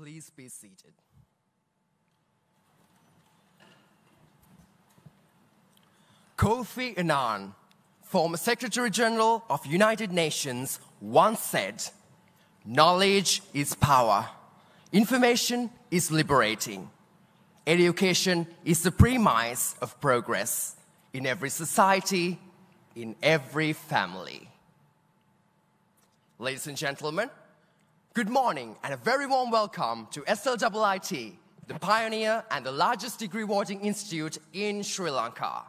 Please be seated. Kofi Annan, former Secretary General of United Nations, once said, "Knowledge is power. Information is liberating. Education is the premise of progress in every society, in every family." Ladies and gentlemen, good morning and a very warm welcome to SLIIT, the pioneer and the largest degree awarding institute in Sri Lanka.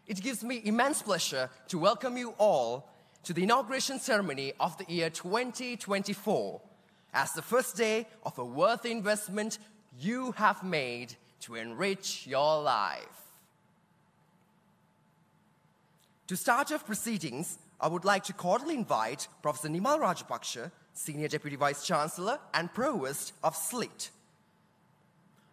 It gives me immense pleasure to welcome you all to the inauguration ceremony of the year 2024 as the first day of a worthy investment you have made to enrich your life. To start off proceedings, I would like to cordially invite Professor Nimal Rajapaksa, Senior Deputy Vice-Chancellor and Provost of SLIIT.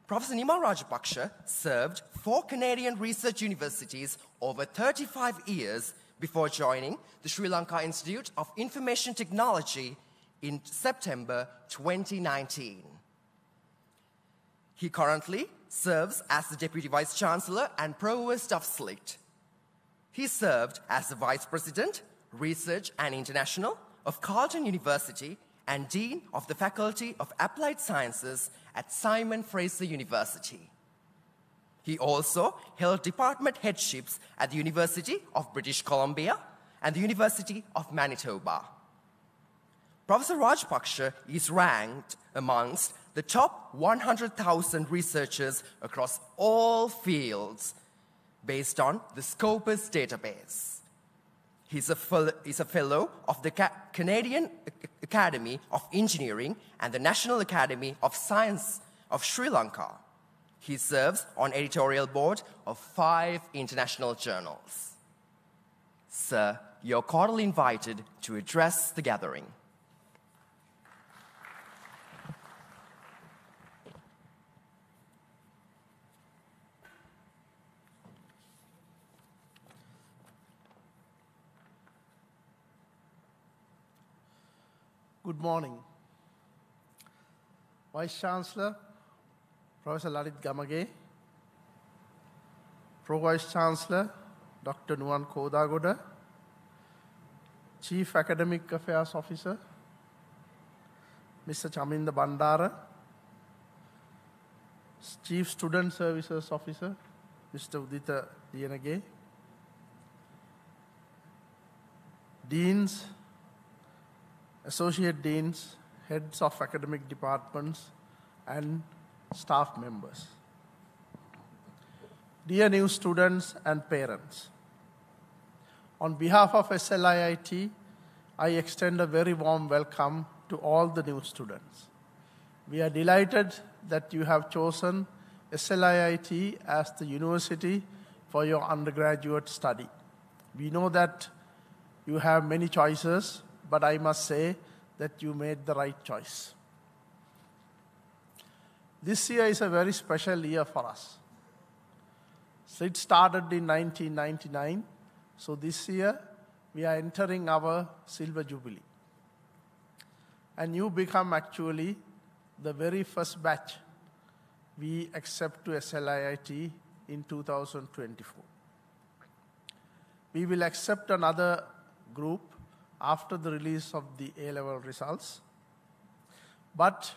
Professor Nimal Rajapaksa served 4 Canadian research universities over 35 years before joining the Sri Lanka Institute of Information Technology in September 2019. He currently serves as the Deputy Vice-Chancellor and Provost of SLIIT. He served as the Vice President, Research and International of Carleton University and Dean of the Faculty of Applied Sciences at Simon Fraser University. He also held department headships at the University of British Columbia and the University of Manitoba. Professor Rajapaksa is ranked amongst the top 100,000 researchers across all fields based on the Scopus database. He's a fellow of the Canadian Academy of Engineering and the National Academy of Science of Sri Lanka. He serves on editorial board of 5 international journals. Sir, you're cordially invited to address the gathering. Good morning. Vice-Chancellor, Professor Lalit Gamage, Pro-Vice-Chancellor, Dr. Nuwan Kodagoda, Chief Academic Affairs Officer, Mr. Chaminda Bandara, Chief Student Services Officer, Mr. Udita Dienage, Deans, Associate Deans, Heads of Academic Departments, and staff members. Dear new students and parents, on behalf of SLIIT, I extend a very warm welcome to all the new students. We are delighted that you have chosen SLIIT as the university for your undergraduate study. We know that you have many choices, but I must say that you made the right choice. This year is a very special year for us. SLIIT started in 1999, so this year we are entering our silver jubilee. And you become actually the very first batch we accept to SLIIT in 2024. We will accept another group after the release of the A-level results. But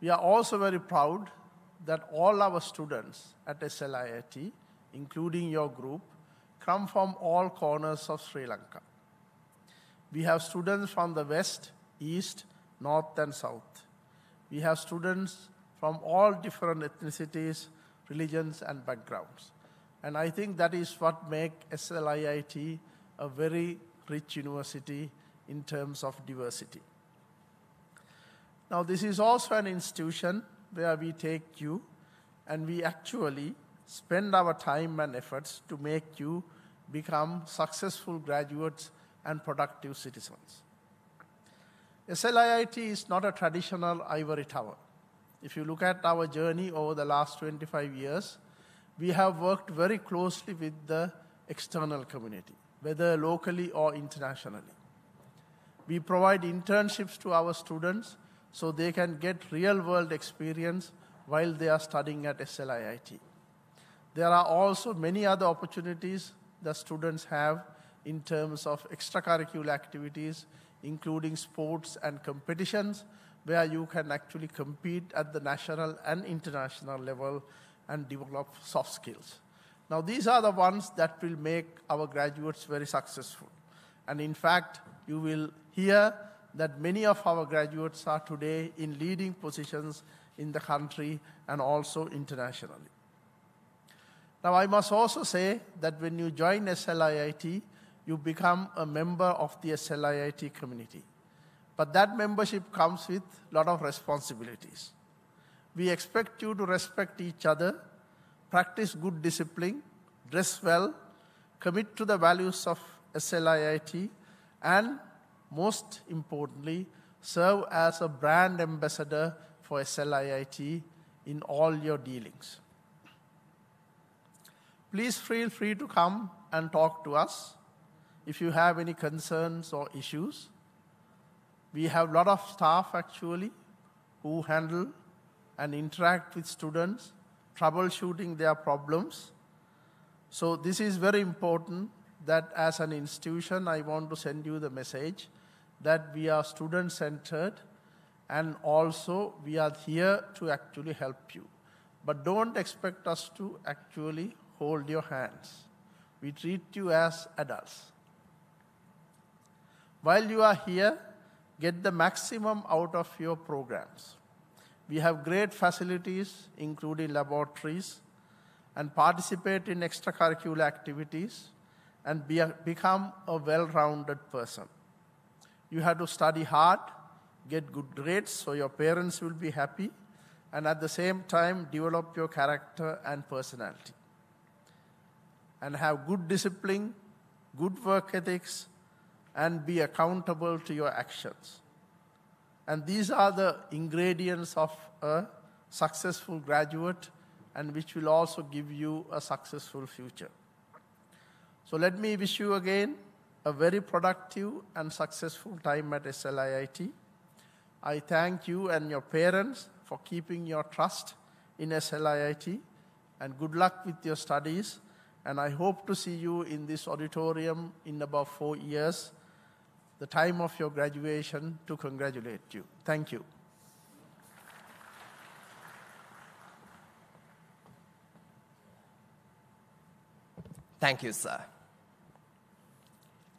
we are also very proud that all our students at SLIIT, including your group, come from all corners of Sri Lanka. We have students from the west, east, north, and south. We have students from all different ethnicities, religions, and backgrounds. And I think that is what makes SLIIT a very rich university in terms of diversity. Now, this is also an institution where we take you and we actually spend our time and efforts to make you become successful graduates and productive citizens. SLIIT is not a traditional ivory tower. If you look at our journey over the last 25 years, we have worked very closely with the external community, whether locally or internationally. We provide internships to our students so they can get real-world experience while they are studying at SLIIT. There are also many other opportunities that students have in terms of extracurricular activities, including sports and competitions, where you can actually compete at the national and international level and develop soft skills. Now, these are the ones that will make our graduates very successful. And in fact, you will hear that many of our graduates are today in leading positions in the country and also internationally. Now, I must also say that when you join SLIIT, you become a member of the SLIIT community. But that membership comes with a lot of responsibilities. We expect you to respect each other, practice good discipline, dress well, commit to the values of SLIIT, and most importantly, serve as a brand ambassador for SLIIT in all your dealings. Please feel free to come and talk to us if you have any concerns or issues. We have a lot of staff actually who handle and interact with students, troubleshooting their problems. So this is very important that as an institution, I want to send you the message that we are student-centered and also we are here to actually help you. But don't expect us to actually hold your hands. We treat you as adults. While you are here, get the maximum out of your programs. We have great facilities, including laboratories, and participate in extracurricular activities, and become a well-rounded person. You have to study hard, get good grades so your parents will be happy, and at the same time develop your character and personality. And have good discipline, good work ethics, and be accountable to your actions. And these are the ingredients of a successful graduate and which will also give you a successful future. So let me wish you again a very productive and successful time at SLIIT. I thank you and your parents for keeping your trust in SLIIT, and good luck with your studies. And I hope to see you in this auditorium in about 4 years, the time of your graduation, to congratulate you. Thank you. Thank you, sir.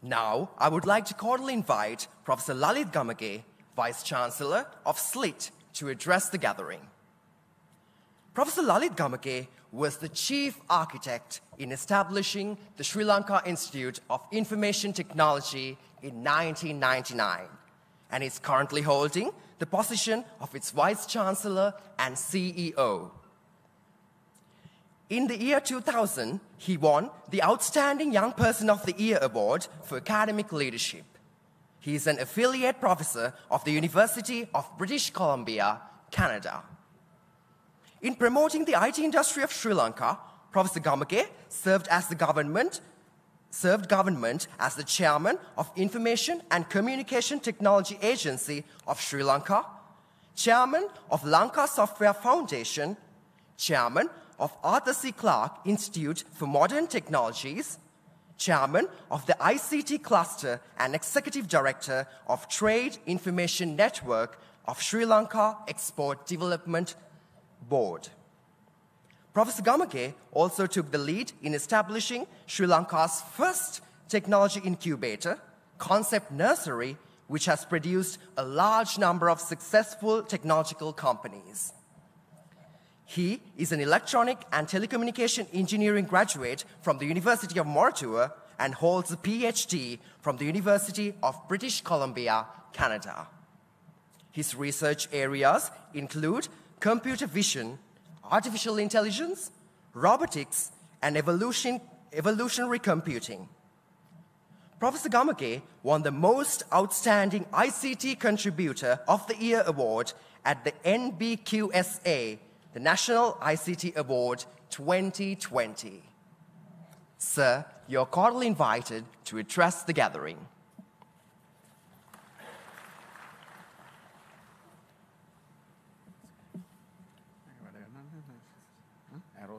Now, I would like to cordially invite Professor Lalit Gamage, Vice Chancellor of SLIIT, to address the gathering. Professor Lalit Gamage was the chief architect in establishing the Sri Lanka Institute of Information Technology in 1999, and is currently holding the position of its Vice Chancellor and CEO. In the year 2000, he won the Outstanding Young Person of the Year Award for academic leadership. He is an affiliate professor of the University of British Columbia, Canada. In promoting the IT industry of Sri Lanka, Professor Gamage served government as the chairman of Information and Communication Technology Agency of Sri Lanka, chairman of Lanka Software Foundation, chairman of Arthur C. Clarke Institute for Modern Technologies, chairman of the ICT Cluster and executive director of Trade Information Network of Sri Lanka Export Development Board. Professor Gamage also took the lead in establishing Sri Lanka's first technology incubator, Concept Nursery, which has produced a large number of successful technological companies. He is an electronic and telecommunication engineering graduate from the University of Moratuwa and holds a PhD from the University of British Columbia, Canada. His research areas include computer vision, artificial intelligence, robotics, and evolutionary computing. Professor Gamage won the Most Outstanding ICT Contributor of the Year Award at the NBQSA, the National ICT Award 2020. Sir, you're cordially invited to address the gathering.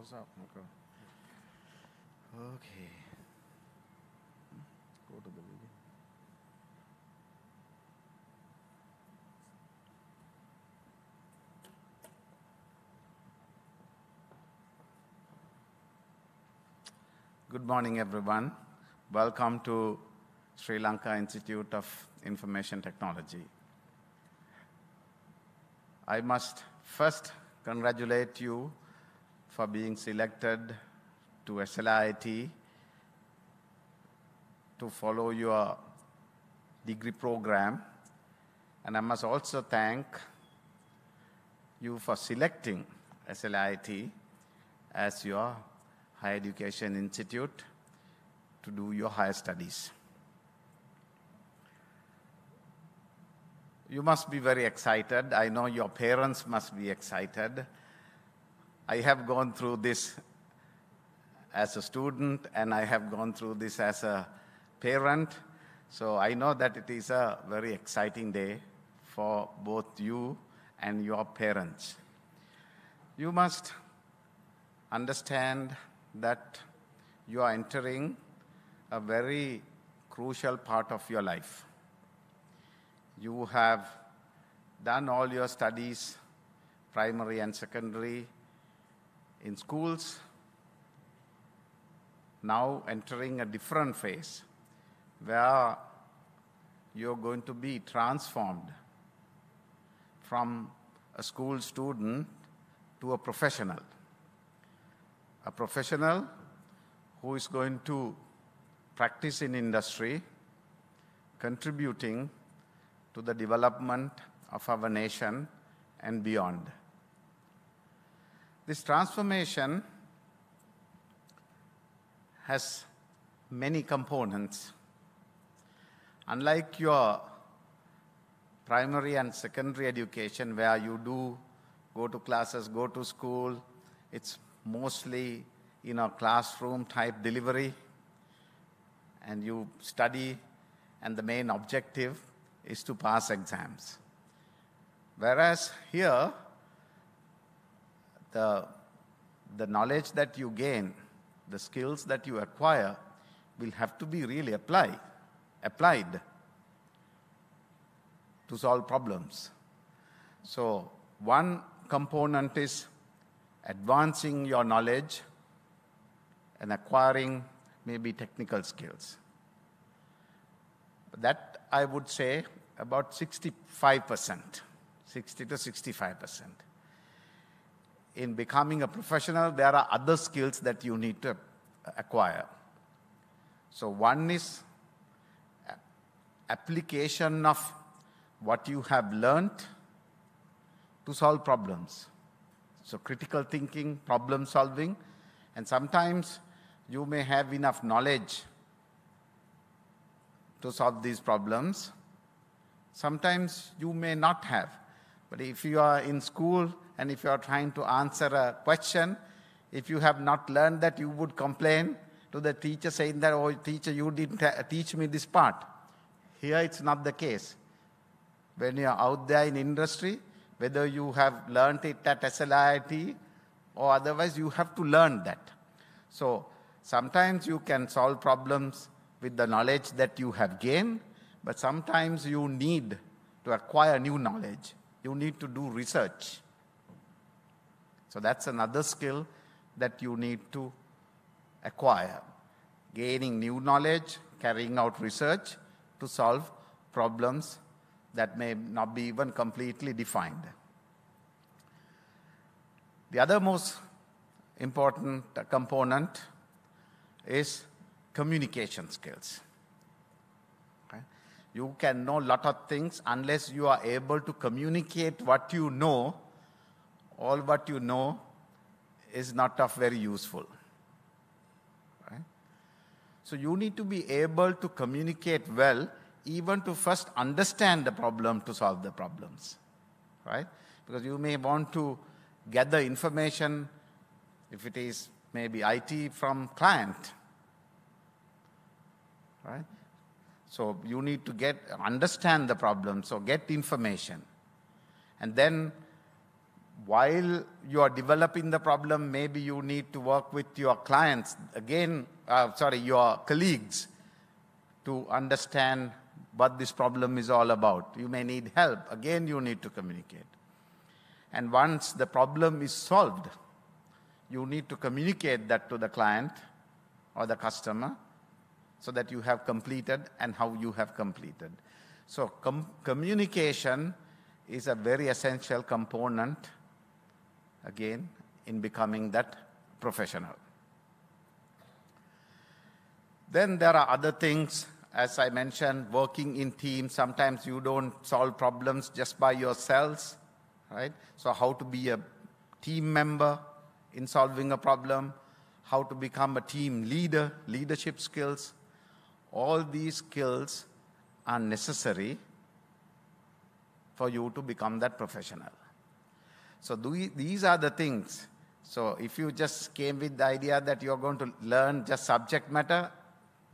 close up. Okay. Okay. Go to the video. Good morning, everyone. Welcome to Sri Lanka Institute of Information Technology. I must first congratulate you for being selected to SLIIT to follow your degree program. And I must also thank you for selecting SLIIT as your higher education institute to do your higher studies. You must be very excited. I know your parents must be excited. I have gone through this as a student, and I have gone through this as a parent. So I know that it is a very exciting day for both you and your parents. You must understand that you are entering a very crucial part of your life. You have done all your studies, primary and secondary, in schools, now entering a different phase where you're going to be transformed from a school student to a professional who is going to practice in industry, contributing to the development of our nation and beyond. This transformation has many components. Unlike your primary and secondary education, where you do go to classes, go to school, it's mostly in a classroom type delivery, and you study, and the main objective is to pass exams. Whereas here, the knowledge that you gain, the skills that you acquire, will have to be really applied to solve problems. So one component is advancing your knowledge and acquiring maybe technical skills. That, I would say, about 65%, 60 to 65%. In becoming a professional, there are other skills that you need to acquire. So one is application of what you have learned to solve problems. So critical thinking, problem solving, and sometimes you may have enough knowledge to solve these problems. Sometimes you may not have. But if you are in school and if you are trying to answer a question, if you have not learned that, you would complain to the teacher saying that, oh, teacher, you didn't teach me this part. Here it's not the case. When you are out there in industry, whether you have learned it at SLIIT or otherwise, you have to learn that. So sometimes you can solve problems with the knowledge that you have gained, but sometimes you need to acquire new knowledge. You need to do research. So that's another skill that you need to acquire. Gaining new knowledge, carrying out research to solve problems that may not be even completely defined. The other most important component is communication skills. Okay? You can know a lot of things unless you are able to communicate what you know. All what you know is not of very useful. Right? So you need to be able to communicate well, even to first understand the problem to solve the problems. Right? Because you may want to gather information, if it is maybe IT, from client. Right? So you need to understand the problem, so get information. And then while you are developing the problem, maybe you need to work with your clients, your colleagues, to understand what this problem is all about. You may need help. Again, you need to communicate. And once the problem is solved, you need to communicate that to the client or the customer so that you have completed and how you have completed. So communication is a very essential component, again, in becoming that professional. Then there are other things, as I mentioned, working in teams. Sometimes you don't solve problems just by yourselves, right? So how to be a team member in solving a problem, how to become a team leader, leadership skills. All these skills are necessary for you to become that professional. So these are the things. So if you just came with the idea that you're going to learn just subject matter,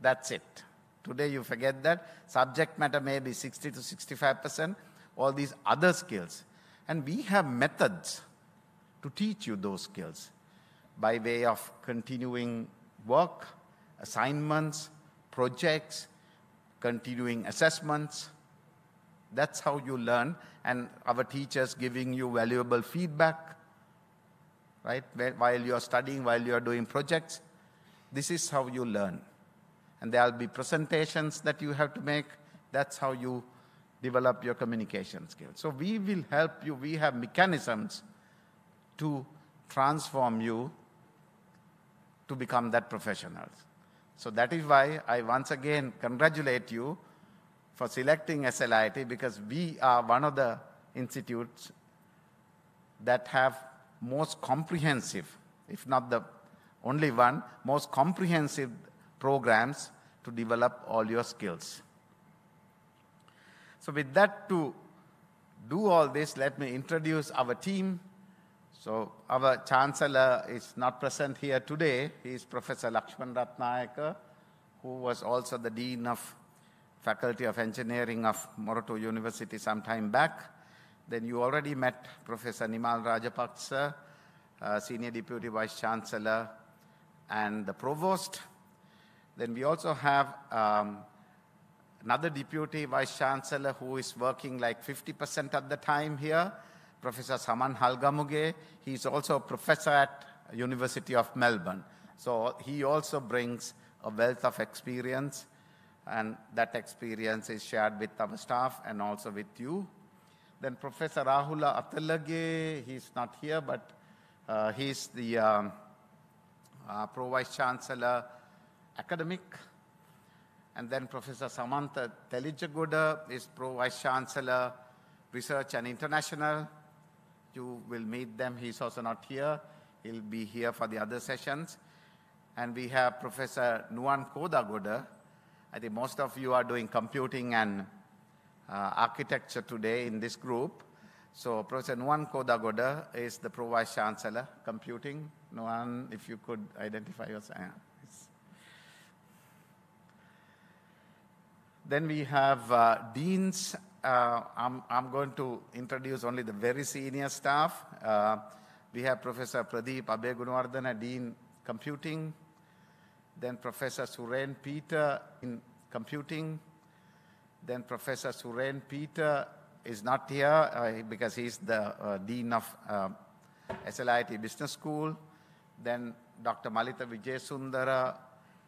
that's it. Today you forget that. Subject matter may be 60 to 65%, all these other skills. And we have methods to teach you those skills by way of continuing work, assignments, projects, continuing assessments. That's how you learn, and our teachers giving you valuable feedback, right? While you're studying, while you're doing projects, this is how you learn. And there will be presentations that you have to make. That's how you develop your communication skills. So we will help you. We have mechanisms to transform you to become that professional. So that is why I once again congratulate you for selecting SLIIT, because we are one of the institutes that have most comprehensive, if not the only one, most comprehensive programs to develop all your skills. So with that, to do all this, let me introduce our team. So our Chancellor is not present here today. He is Professor Lakshman Ratnayaka, who was also the Dean of Faculty of Engineering of Moratu University some time back. Then you already met Professor Nimal Rajapaksa, Senior Deputy Vice Chancellor and the Provost. Then we also have another Deputy Vice Chancellor who is working like 50% at the time here, Professor Saman Halgamuge. He is also a professor at University of Melbourne. So he also brings a wealth of experience, and that experience is shared with our staff and also with you. Then Professor Rahula Atalage, he's not here, but he's the Pro Vice Chancellor Academic. And then Professor Samantha Telijagoda is Pro Vice Chancellor Research and International. You will meet them. He's also not here. He'll be here for the other sessions. And we have Professor Nuwan Kodagoda. I think most of you are doing computing and architecture today in this group. So Professor Nuwan Kodagoda is the Pro Vice Chancellor, Computing. Nuwan, if you could identify yourself. Then we have deans. I'm going to introduce only the very senior staff. We have Professor Pradeep Abhay-Gunawardena, Dean Computing. Then Professor Suren Peter in Computing. Then Professor Suren Peter is not here because he's the Dean of SLIIT Business School. Then Dr. Malita Vijayasundara,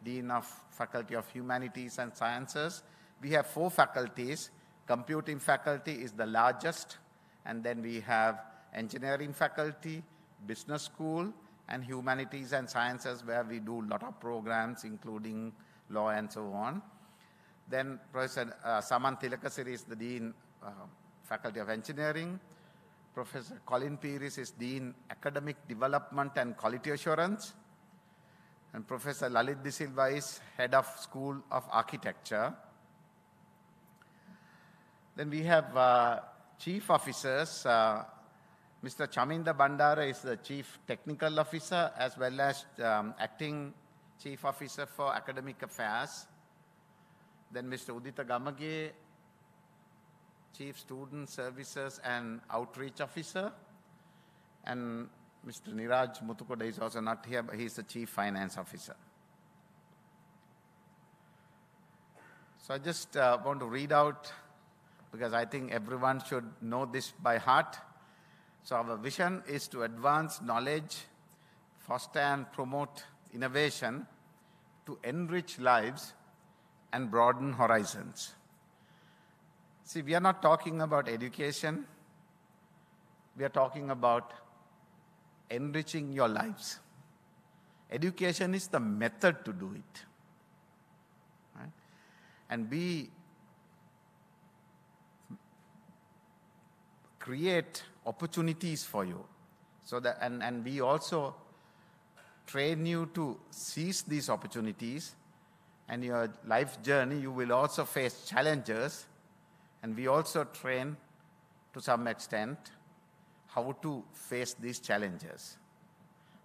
Dean of Faculty of Humanities and Sciences. We have 4 faculties. Computing faculty is the largest, and then we have engineering faculty, business school, and humanities and sciences, where we do a lot of programs, including law and so on. Then Professor Saman Tilakasiri is the Dean, Faculty of Engineering. Professor Colin Pieris is Dean, Academic Development and Quality Assurance. And Professor Lalit De Silva is Head of School of Architecture. Then we have chief officers. Mr. Chaminda Bandara is the Chief Technical Officer as well as Acting Chief Officer for Academic Affairs. Then Mr. Udita Gamage, Chief Student Services and Outreach Officer. And Mr. Niraj Muthukoda is also not here, but he's the Chief Finance Officer. So I just want to read out, because I think everyone should know this by heart. So our vision is to advance knowledge, foster and promote innovation, to enrich lives and broaden horizons. See, we are not talking about education. We are talking about enriching your lives. Education is the method to do it. Right? And we create opportunities for you. So that, and we also train you to seize these opportunities. And your life journey, you will also face challenges. And we also train, to some extent, how to face these challenges,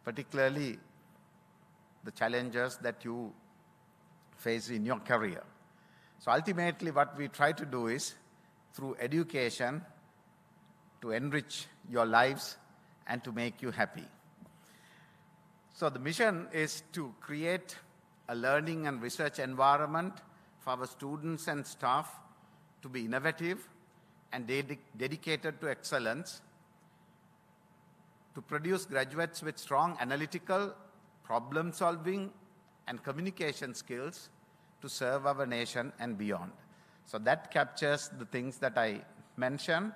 particularly the challenges that you face in your career. So ultimately, what we try to do is, through education, to enrich your lives and to make you happy. So the mission is to create a learning and research environment for our students and staff to be innovative and dedicated to excellence, to produce graduates with strong analytical, problem-solving, and communication skills to serve our nation and beyond. So that captures the things that I mentioned.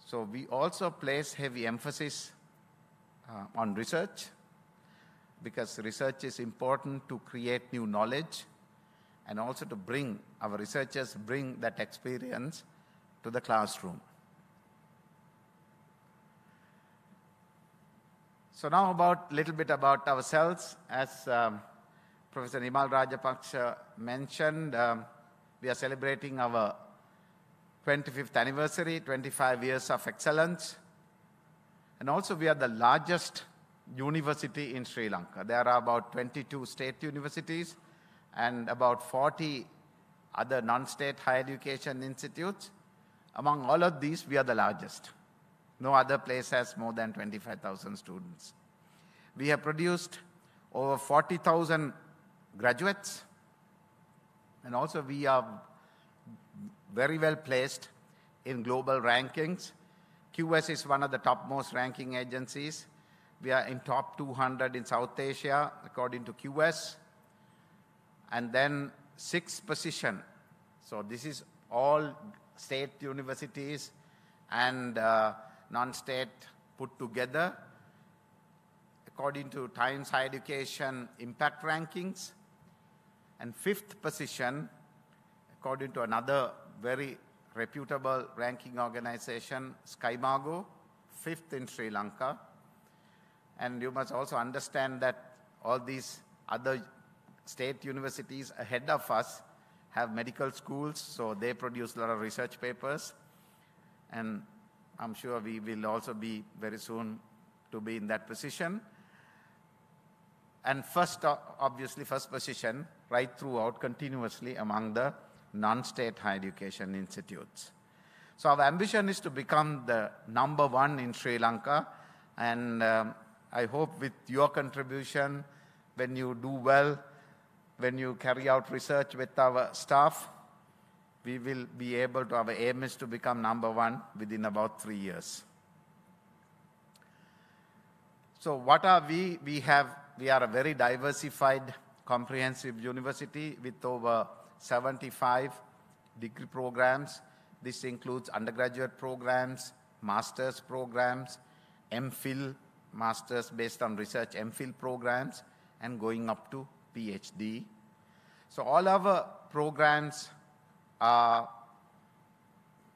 So we also place heavy emphasis on research, because research is important to create new knowledge and also to bring, our researchers bring that experience to the classroom. So now a little bit about ourselves. As Professor Nimal Rajapaksha mentioned, we are celebrating our 25th anniversary, 25 years of excellence. And also we are the largest university in Sri Lanka. There are about 22 state universities and about 40 other non-state higher education institutes. Among all of these, we are the largest. No other place has more than 25,000 students. We have produced over 40,000 graduates, and also we are very well placed in global rankings. QS is one of the topmost ranking agencies. We are in top 200 in South Asia, according to QS. And then 6th position. So this is all state universities and non-state put together, according to Times Higher Education Impact Rankings. And 5th position, according to another very reputable ranking organization, SkyMago, 5th in Sri Lanka. And you must also understand that all these other state universities ahead of us have medical schools, so they produce a lot of research papers. And I'm sure we will also be very soon to be in that position. And first, obviously, first position right throughout continuously among the non-state higher education institutes. So our ambition is to become the #1 in Sri Lanka, and I hope with your contribution, when you do well, when you carry out research with our staff, we will be able to, our aim is to become #1 within about 3 years. So what are we? We are a very diversified, comprehensive university with over 75 degree programs. This includes undergraduate programs, master's programs, MPhil, masters based on research MPhil programs, and going up to PhD. So all our programs are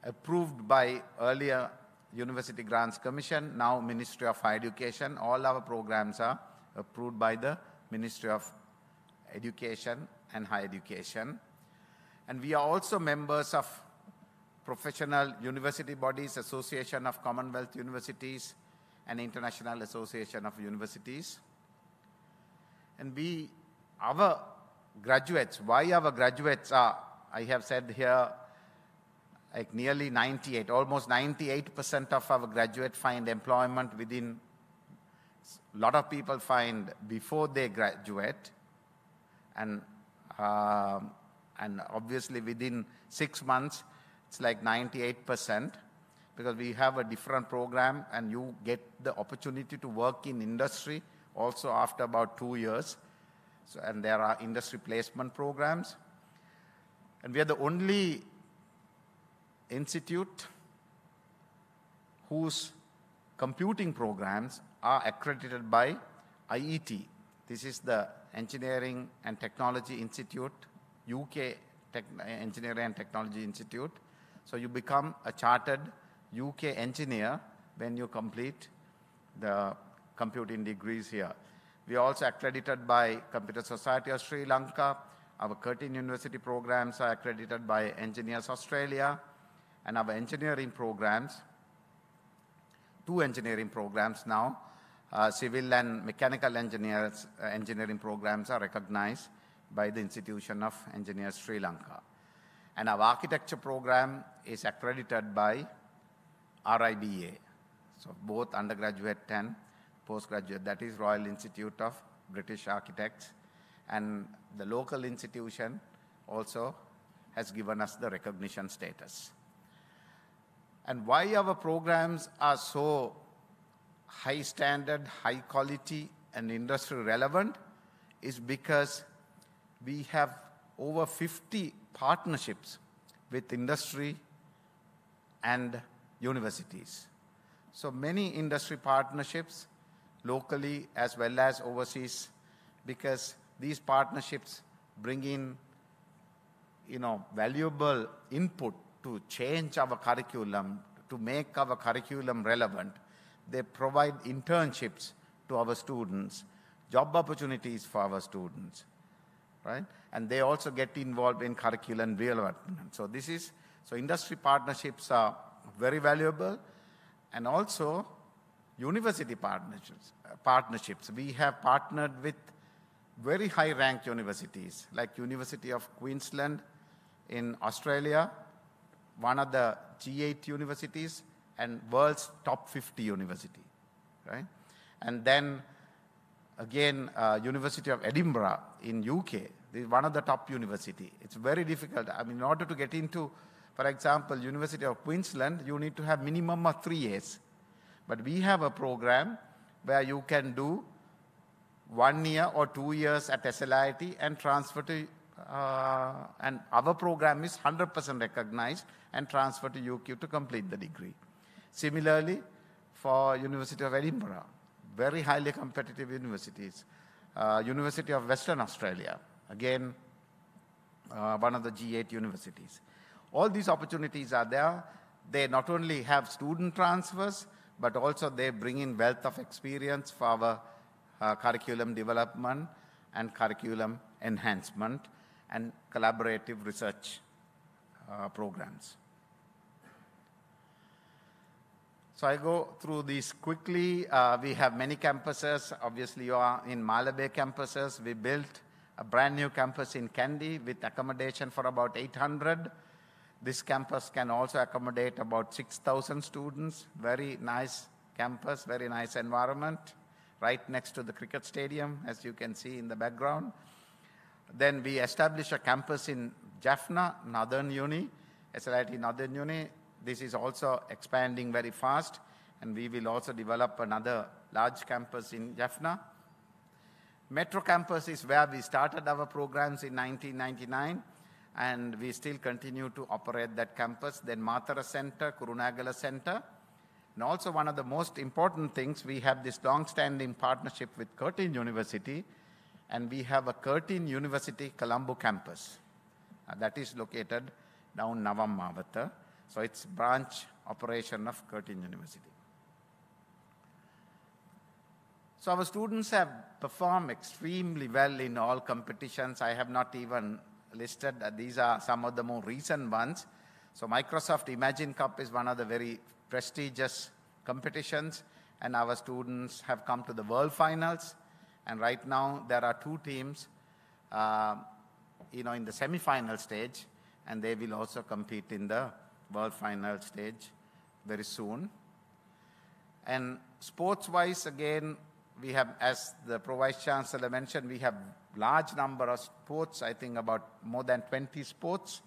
approved by earlier University Grants Commission, now Ministry of Higher Education. All our programs are approved by the Ministry of Education and Higher Education. And we are also members of professional university bodies, Association of Commonwealth Universities and International Association of Universities. And our graduates, why our graduates are, I have said here, like nearly 98, almost 98% of our graduates find employment within, a lot of people find before they graduate, and obviously within 6 months, it's like 98%, because we have a different program and you get the opportunity to work in industry also after about 2 years. So, and there are industry placement programs. And we are the only institute whose computing programs are accredited by IET. This is the Engineering and Technology Institute, UK Engineering and Technology Institute. So you become a chartered UK engineer when you complete the computing degrees here. We are also accredited by Computer Society of Sri Lanka. Our Curtin University programs are accredited by Engineers Australia. And our engineering programs, 2 engineering programs now, civil and mechanical engineering programs are recognized by the Institution of Engineers Sri Lanka. And our architecture program is accredited by RIBA. So both undergraduate and postgraduate, that is Royal Institute of British Architects. And the local institution also has given us the recognition status. And why our programs are so high standard, high quality, and industry relevant is because we have over 50 partnerships with industry and universities. So many industry partnerships, locally as well as overseas, because these partnerships bring in, valuable input to change our curriculum, to make our curriculum relevant. They provide internships to our students, job opportunities for our students, right? And they also get involved in curriculum development. So industry partnerships are very valuable, and also university partnerships. We have partnered with very high-ranked universities, like University of Queensland in Australia, one of the G8 universities, and world's top 50 university, right? And then again, University of Edinburgh in UK, this is one of the top university. It's very difficult. I mean, in order to get into, for example, University of Queensland, you need to have minimum of 3 years. But we have a program where you can do 1 year or 2 years at SLIIT and transfer to, and our program is 100% recognized and transfer to UQ to complete the degree. Similarly, for University of Edinburgh, very highly competitive universities. University of Western Australia, again, one of the G8 universities. All these opportunities are there. They not only have student transfers, but also they bring in wealth of experience for our curriculum development and curriculum enhancement and collaborative research programs. So I go through these quickly. We have many campuses. Obviously, you are in Mala Bay campuses. We built a brand new campus in Kandy with accommodation for about 800. This campus can also accommodate about 6,000 students. Very nice campus, very nice environment, right next to the cricket stadium, as you can see in the background. Then we established a campus in Jaffna, Northern Uni, SLIIT Northern Uni. This is also expanding very fast, and we will also develop another large campus in Jaffna. Metro campus is where we started our programs in 1999, and we still continue to operate that campus. Then Mathara Center, Kurunagala Center. And also one of the most important things, we have this long-standing partnership with Curtin University, and we have a Curtin University Colombo campus. That is located down Navam Mawata. So it's branch operation of Curtin University. So our students have performed extremely well in all competitions. I have not even listed. These are some of the more recent ones. So Microsoft Imagine Cup is one of the very prestigious competitions, and our students have come to the world finals. And right now there are 2 teams, in the semi-final stage, and they will also compete in the world final stage very soon. And sports-wise, again, we have, as the Pro-Vice Chancellor mentioned, we have large number of sports, I think about more than 20 sports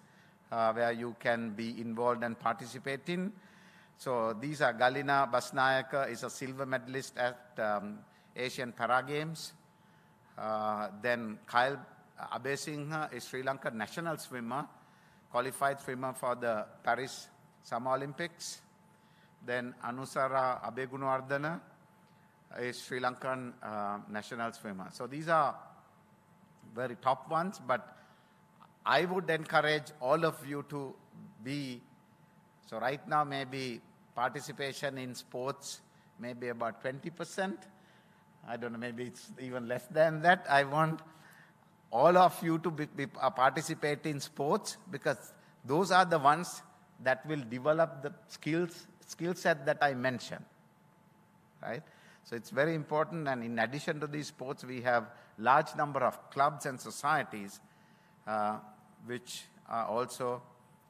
where you can be involved and participate in. So these are Galina Basnayaka is a silver medalist at Asian Para Games. Then Kyle Abesinghe is Sri Lanka national swimmer, qualified swimmer for the Paris Summer Olympics. Then Anusara Abegunawardena is Sri Lankan national swimmer. So these are very top ones, but I would encourage all of you to be, so right now maybe participation in sports maybe about 20%. I don't know, maybe it's even less than that. I want all of you to participate in sports because those are the ones that will develop the skill set that I mentioned, right? So it's very important, and in addition to these sports, we have large number of clubs and societies which are also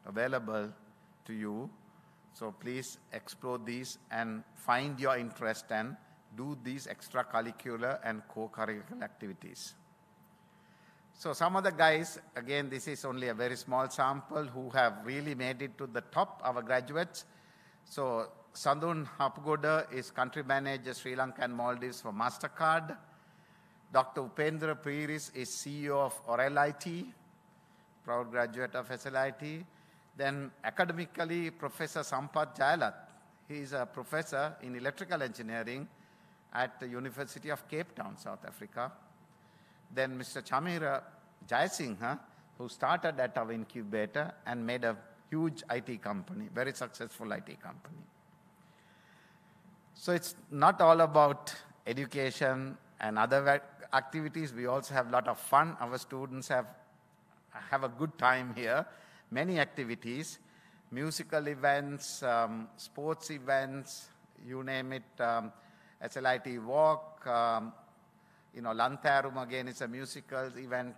available to you. So please explore these and find your interest and do these extracurricular and co-curricular activities. So some of the guys, again, this is only a very small sample who have really made it to the top, our graduates. So Sandun Hapgoda is country manager Sri Lanka and Maldives for MasterCard. Dr. Upendra Piris is CEO of Orel IT, proud graduate of SLIT. Then academically, Professor Sampath Jayalat, he is a professor in electrical engineering at the University of Cape Town, South Africa. Then Mr. Chamira Jayasinghe, who started at our incubator and made a huge IT company, very successful IT company. So it's not all about education and other activities. We also have a lot of fun. Our students have a good time here. Many activities, musical events, sports events, you name it, SLIT Walk, Lantarum again is a musical event,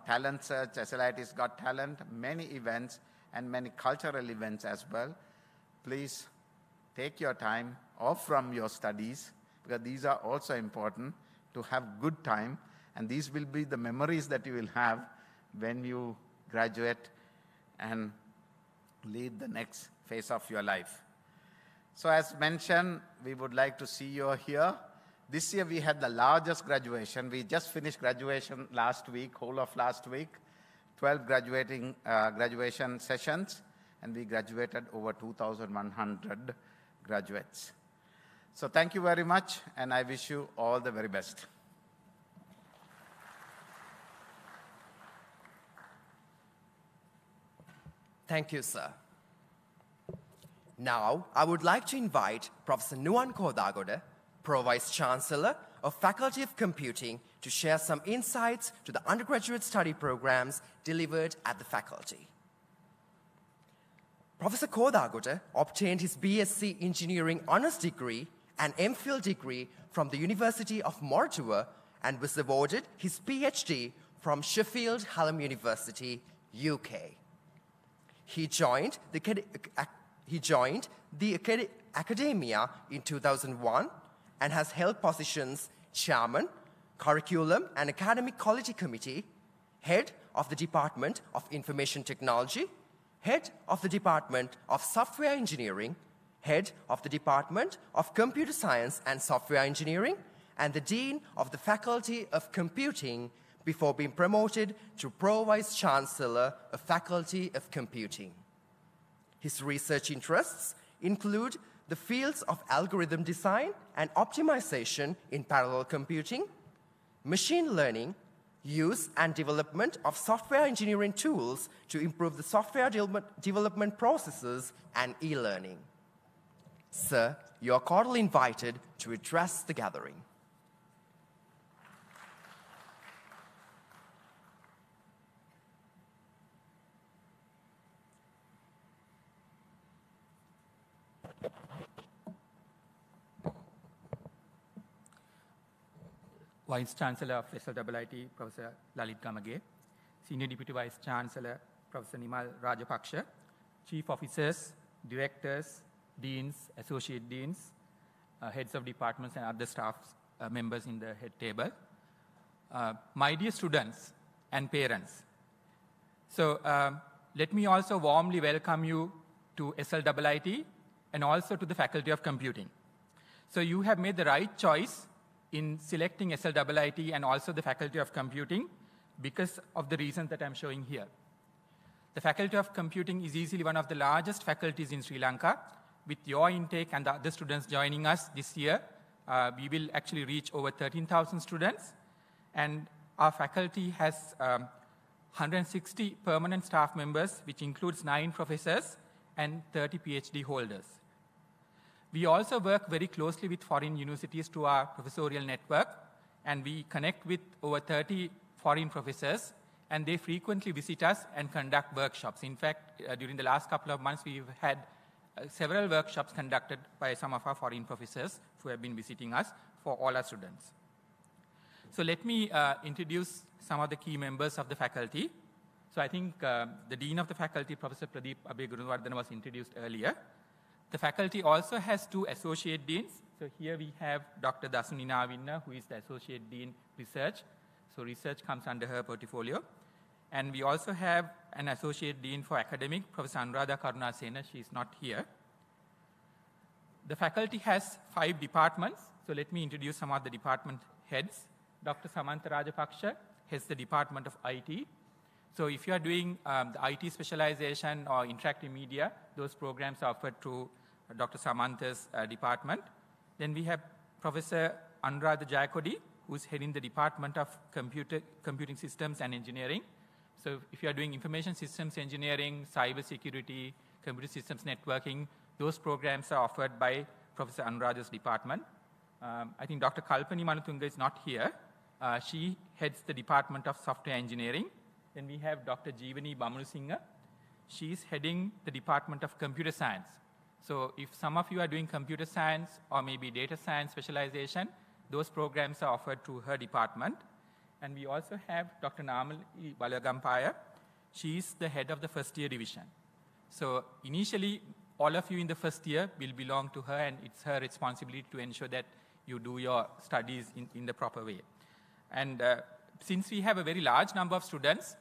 Talent Search, SLIT's Got Talent, many events and many cultural events as well. Please take your time off from your studies because these are also important to have good time, and these will be the memories that you will have when you graduate and lead the next phase of your life. So as mentioned, we would like to see you here. This year we had the largest graduation. We just finished graduation last week, whole of last week, 12 graduation sessions, and we graduated over 2,100 graduates. So thank you very much, and I wish you all the very best. Thank you, sir. Now, I would like to invite Professor Nuwan Kodagoda, Pro-Vice Chancellor of Faculty of Computing, to share some insights to the undergraduate study programs delivered at the faculty. Professor Kodagoda obtained his BSc Engineering Honours degree and MPhil degree from the University of Mortua and was awarded his PhD from Sheffield Hallam University, UK. He joined the academia in 2001 and has held positions Chairman, Curriculum and Academic Quality Committee, Head of the Department of Information Technology, Head of the Department of Software Engineering, Head of the Department of Computer Science and Software Engineering, and the Dean of the Faculty of Computing before being promoted to Pro-Vice Chancellor of Faculty of Computing. His research interests include the fields of algorithm design and optimization in parallel computing, machine learning, use and development of software engineering tools to improve the software development processes, and e-learning. Sir, you are cordially invited to address the gathering. Vice Chancellor of SLIIT, Professor Lalit Gamage, Senior Deputy Vice Chancellor, Professor Nimal Rajapaksha, chief officers, directors, deans, associate deans, heads of departments and other staff members in the head table. My dear students and parents, so let me also warmly welcome you to SLIIT and also to the Faculty of Computing. So you have made the right choice in selecting SLIIT and also the Faculty of Computing because of the reasons that I'm showing here. The Faculty of Computing is easily one of the largest faculties in Sri Lanka. With your intake and the other students joining us this year, we will actually reach over 13,000 students. And our faculty has 160 permanent staff members, which includes 9 professors and 30 PhD holders. We also work very closely with foreign universities to our professorial network, and we connect with over 30 foreign professors, and they frequently visit us and conduct workshops. In fact, during the last couple of months, we've had several workshops conducted by some of our foreign professors who have been visiting us for all our students. So let me introduce some of the key members of the faculty. So I think the Dean of the Faculty, Professor Pradeep Abhay-Gurunwardana, was introduced earlier. The faculty also has 2 associate deans. So here we have Dr. Dasuni Navinna, who is the Associate Dean Research. So research comes under her portfolio. And we also have an Associate Dean for Academic, Professor Anuradha Karunasena. She is not here. The faculty has 5 departments. So let me introduce some of the department heads. Dr. Samantha Rajapaksha heads the Department of IT. So if you are doing the IT specialization or interactive media, those programs are offered through Dr. Samantha's department. Then we have Professor Anuradha Jayakodi, who's heading the Department of Computing Systems and Engineering. So if you are doing information systems engineering, cyber security, computer systems networking, those programs are offered by Professor Anuradha's department. I think Dr. Kalpani Manatunga is not here. She heads the Department of Software Engineering. Then we have Dr. Jeevani Bamanusingha. She is heading the Department of Computer Science. So if some of you are doing computer science or maybe data science specialization, those programs are offered through her department. And we also have Dr. Namali Balagampaya. She is the head of the first year division. So initially, all of you in the first year will belong to her, and it's her responsibility to ensure that you do your studies in the proper way. And since we have a very large number of students,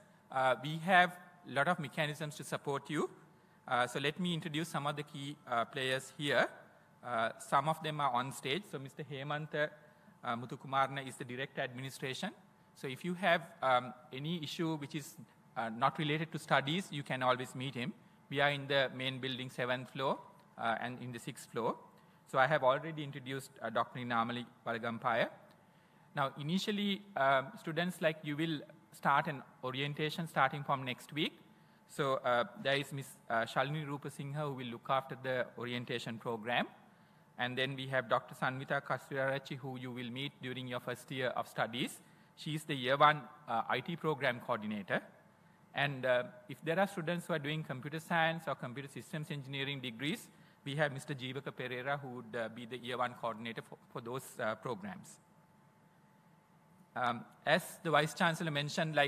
we have a lot of mechanisms to support you. So let me introduce some of the key players here. Some of them are on stage. So Mr. Hemantha Muthukumarna is the Director Administration. So if you have any issue which is not related to studies, you can always meet him. We are in the main building, 7th floor, and in the 6th floor. So I have already introduced Dr. Namali Balagampaya. Now, initially, students like you will start an orientation starting from next week. So there is Ms. Shalini Rupasinghe who will look after the orientation program. And then we have Dr. Sanvita Kasturarachi, who you will meet during your first year of studies. She is the year 1 IT program coordinator. And if there are students who are doing computer science or computer systems engineering degrees, we have Mr. Jeevaka Pereira, who would be the year 1 coordinator for those programs. As the Vice Chancellor mentioned,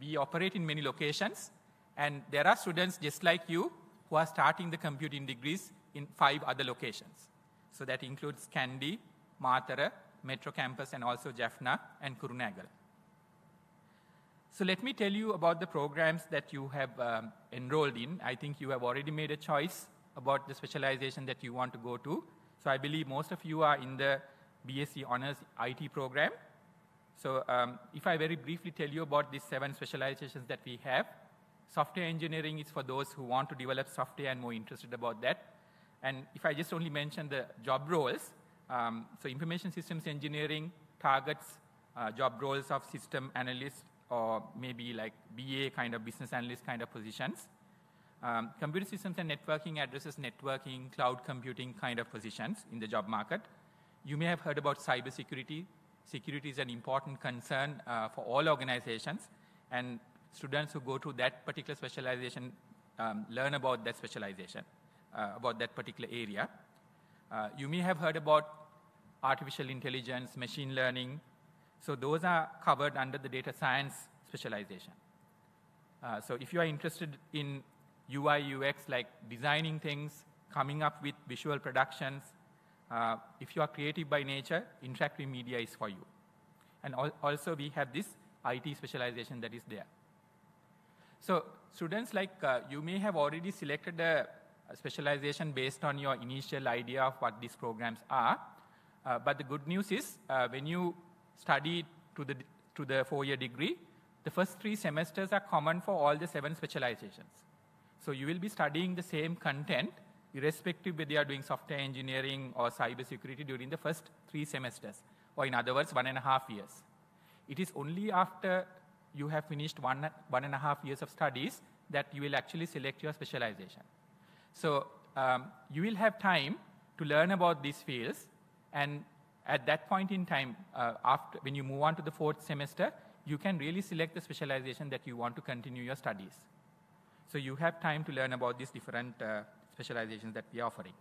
we operate in many locations, and there are students just like you who are starting the computing degrees in 5 other locations. So that includes Kandy, Matara, Metro Campus, and also Jaffna and Kurunegala. So let me tell you about the programs that you have enrolled in. I think you have already made a choice about the specialization that you want to go to. So I believe most of you are in the BSc Honours IT program. So if I very briefly tell you about these 7 specializations that we have, software engineering is for those who want to develop software and more interested about that. And if I just only mention the job roles, so information systems engineering targets job roles of system analyst or maybe like BA kind of business analyst kind of positions. Computer systems and networking addresses networking, cloud computing kind of positions in the job market. You may have heard about cybersecurity. Security is an important concern for all organizations, and students who go to that particular specialization learn about that specialization, about that particular area. You may have heard about artificial intelligence, machine learning. So those are covered under the data science specialization. So if you are interested in UI, UX, like designing things, coming up with visual productions. If you are creative by nature, interactive media is for you. And also we have this IT specialization that is there. So students, like you may have already selected a specialization based on your initial idea of what these programs are. But the good news is when you study to the 4-year degree, the first 3 semesters are common for all the 7 specializations. So you will be studying the same content, irrespective whether you are doing software engineering or cybersecurity during the first 3 semesters, or in other words, 1.5 years. It is only after you have finished 1.5 years of studies that you will actually select your specialization. So you will have time to learn about these fields, and at that point in time, when you move on to the 4th semester, you can really select the specialization that you want to continue your studies. So you have time to learn about these different specializations that we are offering.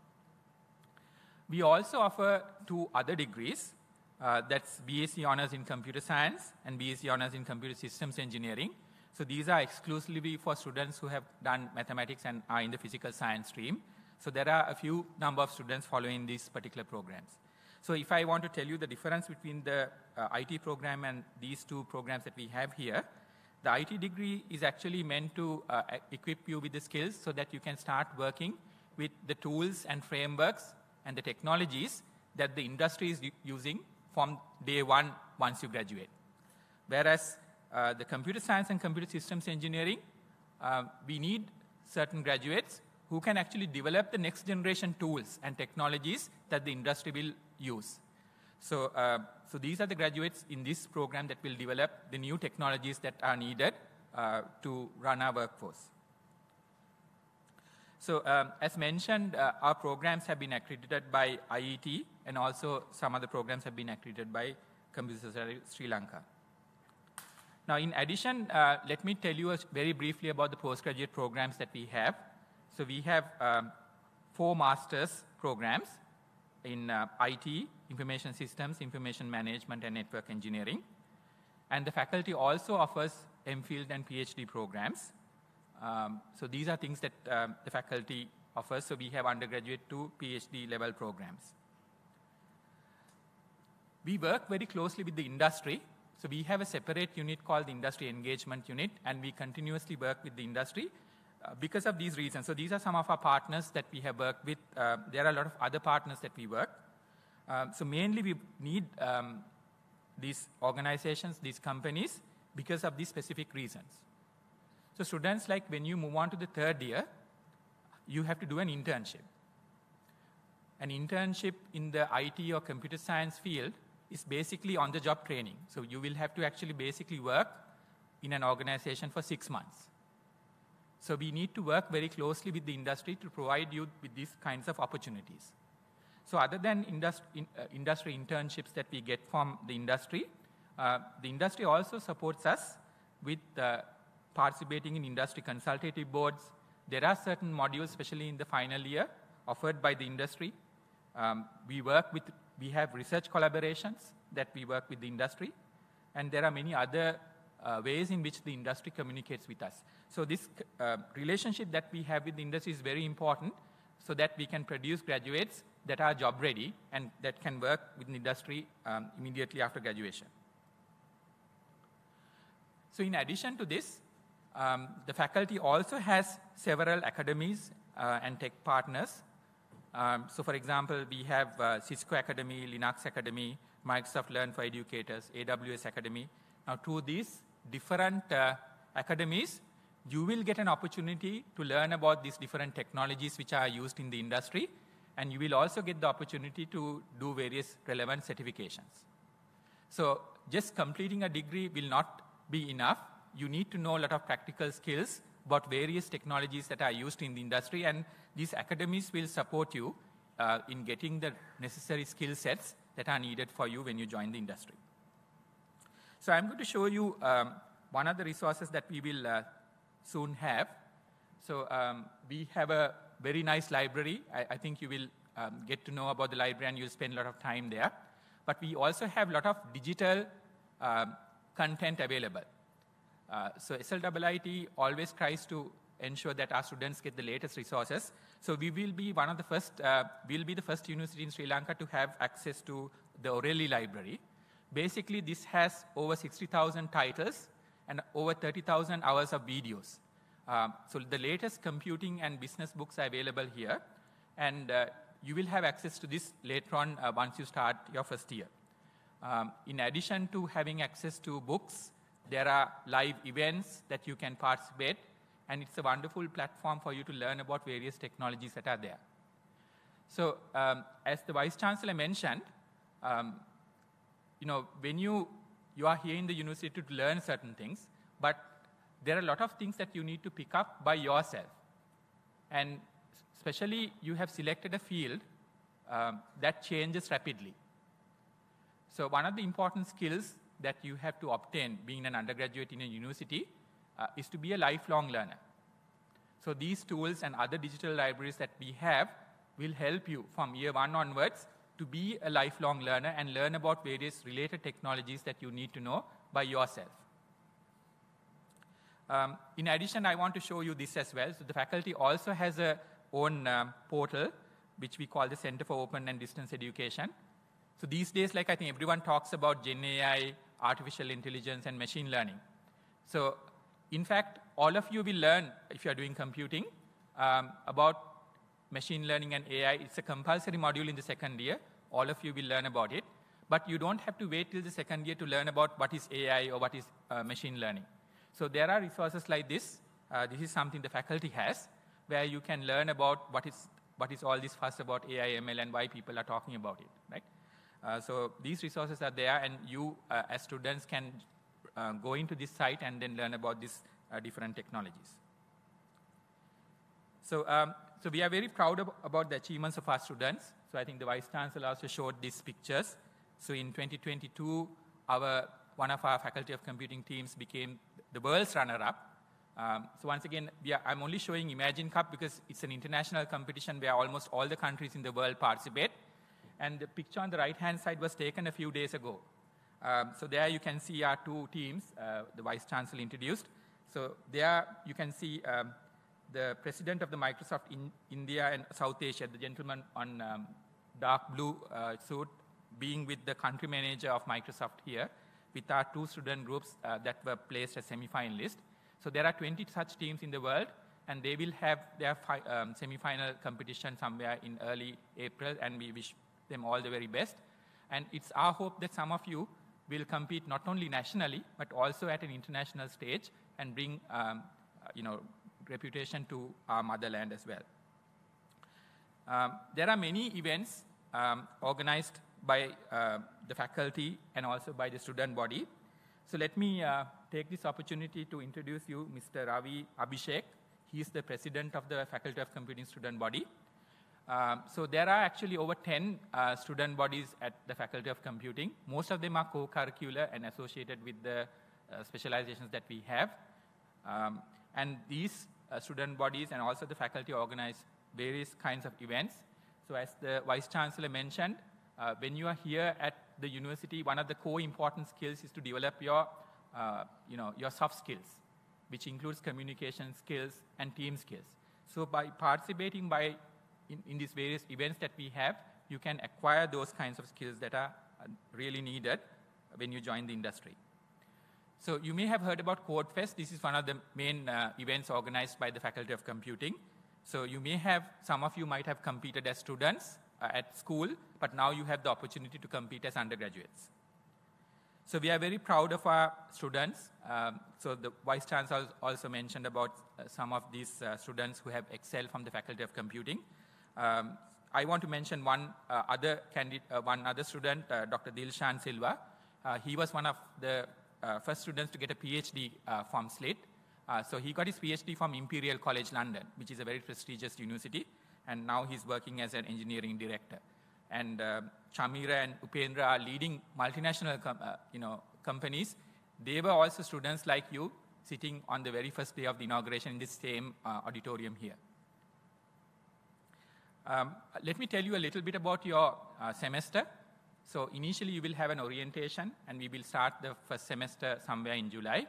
We also offer 2 other degrees. That's BSc Honors in Computer Science and BSc Honors in Computer Systems Engineering. So these are exclusively for students who have done mathematics and are in the physical science stream. So there are a few number of students following these particular programs. So if I want to tell you the difference between the IT program and these 2 programs that we have here, the IT degree is actually meant to equip you with the skills so that you can start working with the tools and frameworks and the technologies that the industry is using from day one once you graduate. Whereas the computer science and computer systems engineering, we need certain graduates who can actually develop the next generation tools and technologies that the industry will use. So, so these are the graduates in this program that will develop the new technologies that are needed to run our workforce. So as mentioned, our programs have been accredited by IET, and also some other programs have been accredited by Computer Society Sri Lanka. Now, in addition, let me tell you very briefly about the postgraduate programs that we have. So we have 4 master's programs in IT, Information Systems, Information Management, and Network Engineering. And the faculty also offers MPhil and PhD programs. So these are things that the faculty offers. So we have undergraduate to PhD level programs. We work very closely with the industry. So we have a separate unit called the Industry Engagement Unit, and we continuously work with the industry because of these reasons. So these are some of our partners that we have worked with. There are a lot of other partners that we work. So mainly we need these organizations, these companies, because of these specific reasons. So students, like when you move on to the 3rd year, you have to do an internship. An internship in the IT or computer science field is basically on-the-job training. So you will have to actually basically work in an organization for 6 months. So we need to work very closely with the industry to provide you with these kinds of opportunities. So other than industry internships that we get from the industry also supports us with participating in industry consultative boards. There are certain modules, especially in the final year, offered by the industry. We have research collaborations that we work with the industry, and there are many other ways in which the industry communicates with us. So this relationship that we have with the industry is very important so that we can produce graduates that are job ready and that can work with the industry immediately after graduation. So in addition to this, the faculty also has several academies and tech partners. So for example, we have Cisco Academy, Linux Academy, Microsoft Learn for Educators, AWS Academy. Now, through these different academies, you will get an opportunity to learn about these different technologies which are used in the industry, and you will also get the opportunity to do various relevant certifications. So just completing a degree will not be enough. You need to know a lot of practical skills about various technologies that are used in the industry, and these academies will support you in getting the necessary skill sets that are needed for you when you join the industry. So I'm going to show you one of the resources that we will soon have. So we have a very nice library. I think you will get to know about the library and you'll spend a lot of time there. But we also have a lot of digital content available. So SLIIT always tries to ensure that our students get the latest resources. So we will be we'll be the first university in Sri Lanka to have access to the O'Reilly library. Basically, this has over 60,000 titles and over 30,000 hours of videos. So the latest computing and business books are available here, and you will have access to this later on once you start your first year. In addition to having access to books, there are live events that you can participate, and it's a wonderful platform for you to learn about various technologies that are there. So as the Vice Chancellor mentioned, when you are here in the university to learn certain things, but there are a lot of things that you need to pick up by yourself. And especially, you have selected a field that changes rapidly. So one of the important skills that you have to obtain being an undergraduate in a university is to be a lifelong learner. So these tools and other digital libraries that we have will help you from year one onwards to be a lifelong learner and learn about various related technologies that you need to know by yourself. In addition, I want to show you this as well. So the faculty also has a own portal, which we call the Center for Open and Distance Education. So these days, like I think everyone talks about Gen AI, artificial intelligence, and machine learning. So in fact, all of you will learn, if you are doing computing, about machine learning and AI. It's a compulsory module in the second year. All of you will learn about it. But you don't have to wait till the second year to learn about what is AI or what is machine learning. So there are resources like this. This is something the faculty has, where you can learn about what is all this fuss about AI, ML, and why people are talking about it, right? So these resources are there, and you, as students, can go into this site and then learn about these different technologies. So we are very proud about the achievements of our students. So I think the Vice Chancellor also showed these pictures. So in 2022, one of our Faculty of Computing teams became the world's runner-up. So once again, I'm only showing Imagine Cup because it's an international competition where almost all the countries in the world participate. And the picture on the right-hand side was taken a few days ago. So there you can see our two teams, the Vice Chancellor introduced. So there you can see the president of the Microsoft in India and South Asia, the gentleman on dark blue suit, being with the country manager of Microsoft here, with our two student groups that were placed as semi-finalists. So there are 20 such teams in the world, and they will have their semi-final competition somewhere in early April, and we wish them all the very best. And it's our hope that some of you will compete not only nationally, but also at an international stage and bring reputation to our motherland as well. There are many events organized by the faculty and also by the student body. So let me take this opportunity to introduce you Mr. Ravi Abhishek. He is the president of the Faculty of Computing student body. So there are actually over 10 student bodies at the Faculty of Computing. Most of them are co-curricular and associated with the specializations that we have. And these student bodies and also the faculty organize various kinds of events. So as the Vice Chancellor mentioned, when you are here at the university, one of the core important skills is to develop your soft skills, which includes communication skills and team skills. So by participating in these various events that we have, you can acquire those kinds of skills that are really needed when you join the industry. So you may have heard about CodeFest. This is one of the main events organized by the Faculty of Computing. So some of you might have competed as students at school, but now you have the opportunity to compete as undergraduates. So we are very proud of our students. So the Vice Chancellor also mentioned about some of these students who have excelled from the Faculty of Computing. I want to mention one other student, Dr. Dilshan Silva. He was one of the first students to get a PhD from SLIIT. So he got his PhD from Imperial College London, which is a very prestigious university, and now he's working as an engineering director. And Chamira and Upendra are leading multinational companies. They were also students like you, sitting on the very first day of the inauguration in this same auditorium here. Let me tell you a little bit about your semester. So initially you will have an orientation, and we will start the first semester somewhere in July.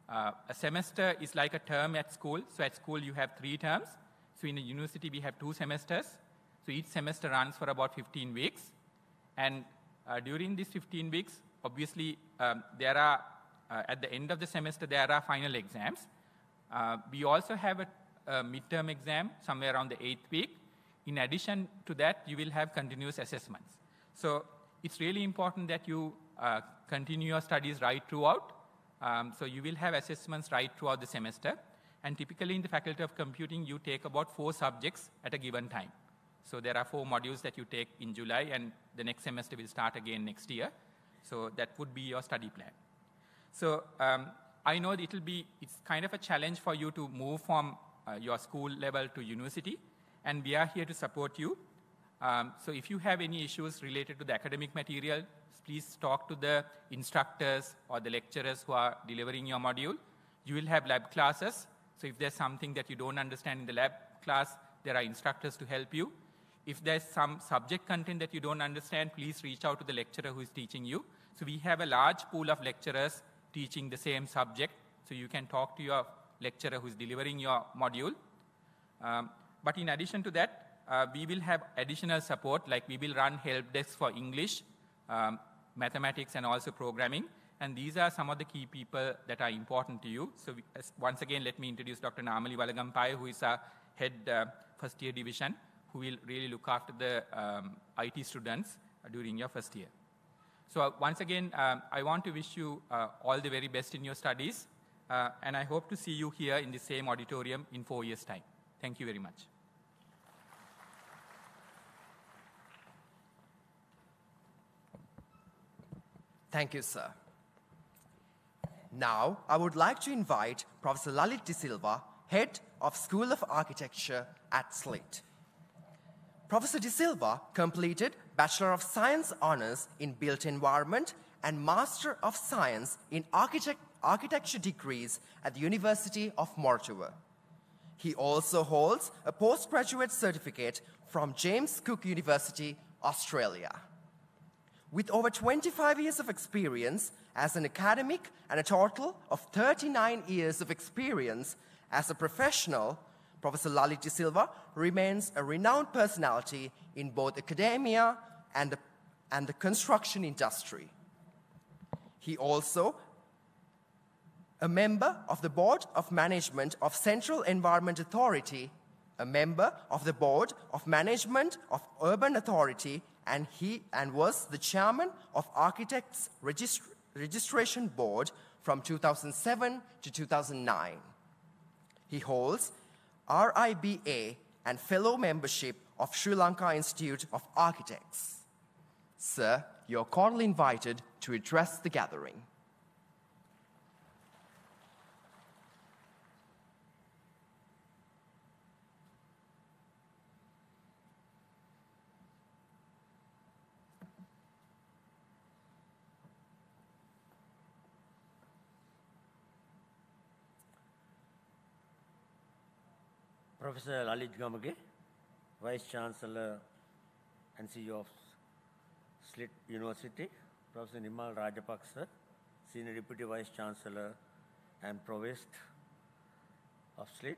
A semester is like a term at school. So at school, you have 3 terms. So in a university, we have 2 semesters. So each semester runs for about 15 weeks. And during these 15 weeks, obviously, there are, at the end of the semester, there are final exams. We also have a midterm exam somewhere around the 8th week. In addition to that, you will have continuous assessments. So it's really important that you continue your studies right throughout. So you will have assessments right throughout the semester. And typically in the Faculty of Computing, you take about 4 subjects at a given time. So there are 4 modules that you take in July, and the next semester will start again next year. So that would be your study plan. So I know that it's kind of a challenge for you to move from your school level to university, and we are here to support you. So if you have any issues related to the academic material, please talk to the instructors or the lecturers who are delivering your module. You will have lab classes. So if there's something that you don't understand in the lab class, there are instructors to help you. If there's some subject content that you don't understand, please reach out to the lecturer who is teaching you. So we have a large pool of lecturers teaching the same subject. So you can talk to your lecturer who is delivering your module. But in addition to that, we will have additional support, like we will run help desks for English, mathematics, and also programming. And these are some of the key people that are important to you. So once again, let me introduce Dr. Namali Valagampai, who is our head first year division, who will really look after the IT students during your first year. So once again, I want to wish you all the very best in your studies. And I hope to see you here in the same auditorium in 4 years' time. Thank you very much. Thank you, sir. Now, I would like to invite Professor Lalit De Silva, Head of School of Architecture at SLIIT. Professor De Silva completed Bachelor of Science Honours in Built Environment and Master of Science in Architecture degrees at the University of Moratuwa. He also holds a postgraduate certificate from James Cook University, Australia. With over 25 years of experience as an academic and a total of 39 years of experience as a professional, Professor Lalit De Silva remains a renowned personality in both academia and the construction industry. He also a member of the Board of Management of Central Environment Authority, a member of the Board of Management of Urban Authority, and was the chairman of Architects Registration Board from 2007 to 2009. He holds RIBA and fellow membership of Sri Lanka Institute of Architects. Sir, you're cordially invited to address the gathering. Professor Lalit Gamage, Vice Chancellor and CEO of SLIIT University, Professor Nimal Rajapaksa, Senior Deputy Vice Chancellor and Provost of SLIIT,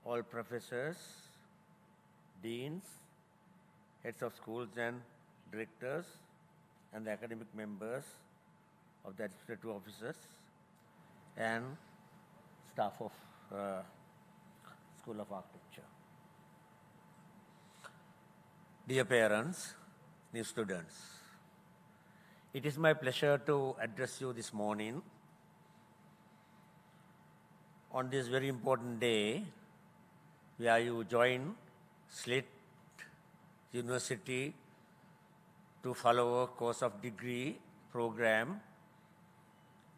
all professors, deans, heads of schools and directors, and the academic members of the administrative officers, and staff of School of Architecture. Dear parents, dear students, it is my pleasure to address you this morning on this very important day where you join SLIIT University to follow a course of degree program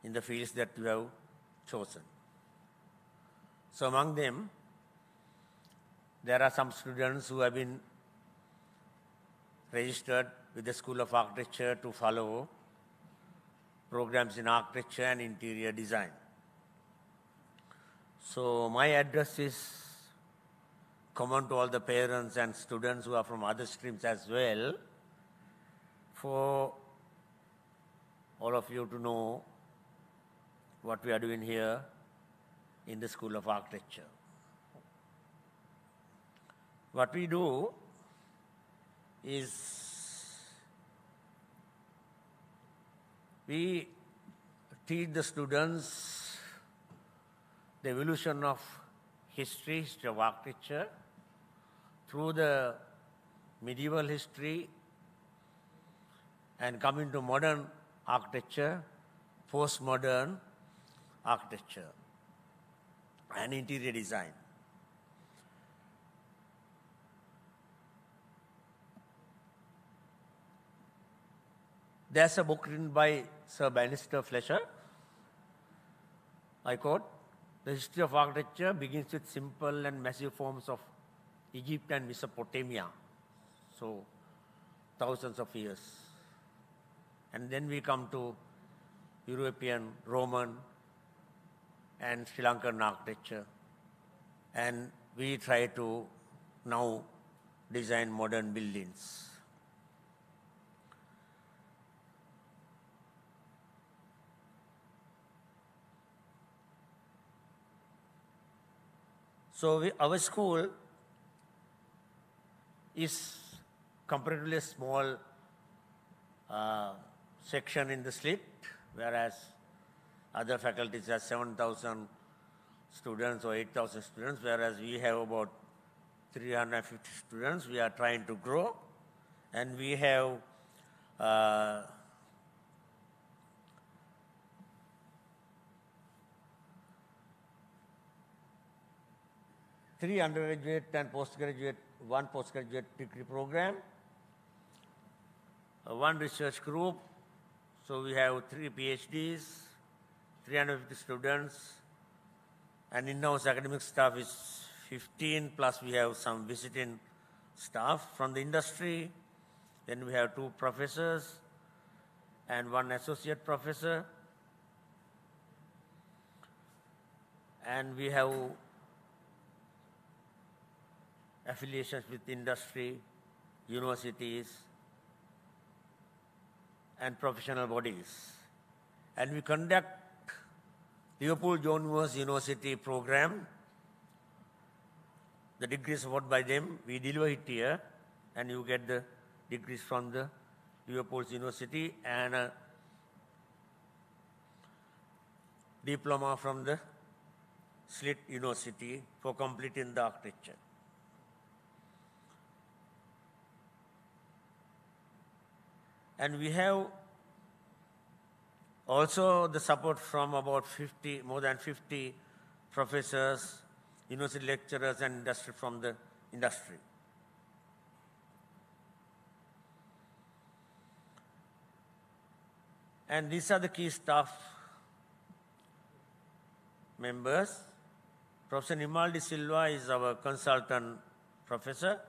in the fields that you have chosen. So among them, there are some students who have been registered with the School of Architecture to follow programs in architecture and interior design. So my address is common to all the parents and students who are from other streams as well, for all of you to know what we are doing here in the School of Architecture. What we do is we teach the students the evolution of history of architecture through the medieval history and come into modern architecture, postmodern architecture, and interior design. There's a book written by Sir Bannister Fletcher. I quote, "The history of architecture begins with simple and massive forms of Egypt and Mesopotamia." So, thousands of years. And then we come to European, Roman, and Sri Lankan architecture. And we try to now design modern buildings. So our school is comparatively small section in the SLIIT, whereas other faculties have 7,000 students or 8,000 students, whereas we have about 350 students. We are trying to grow, and we have 3 undergraduate and postgraduate, 1 postgraduate degree program, 1 research group. So we have 3 PhDs, 350 students, and in-house academic staff is 15, plus we have some visiting staff from the industry. Then we have 2 professors and 1 associate professor. And we have affiliations with industry, universities, and professional bodies. And we conduct Liverpool John Moores University program. The degrees awarded by them, we deliver it here, and you get the degrees from the Liverpool University and a diploma from the SLIIT University for completing the architecture. And we have also the support from about more than 50 professors, university lecturers, and industry from the industry. And these are the key staff members. Professor Nimaldi Silva is our consultant professor.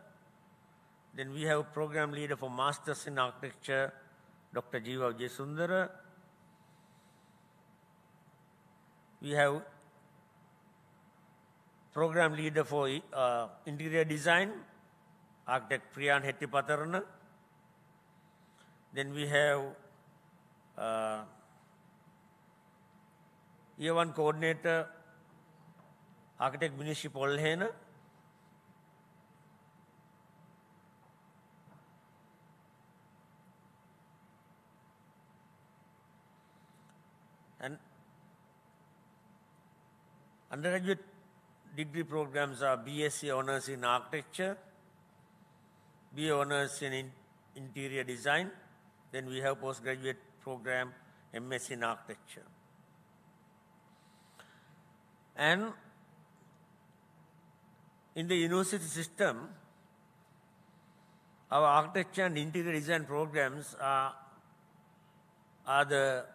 Then we have program leader for Masters in Architecture, Dr. Jeeva Jesundara. We have program leader for interior design, architect Priyan Hettipatarana. Then we have year 1 coordinator, architect Minishi Polhena. And undergraduate degree programs are BSc Honours in Architecture, BA Honours in Interior Design. Then we have postgraduate program MS in Architecture. And in the university system, our architecture and interior design programs are the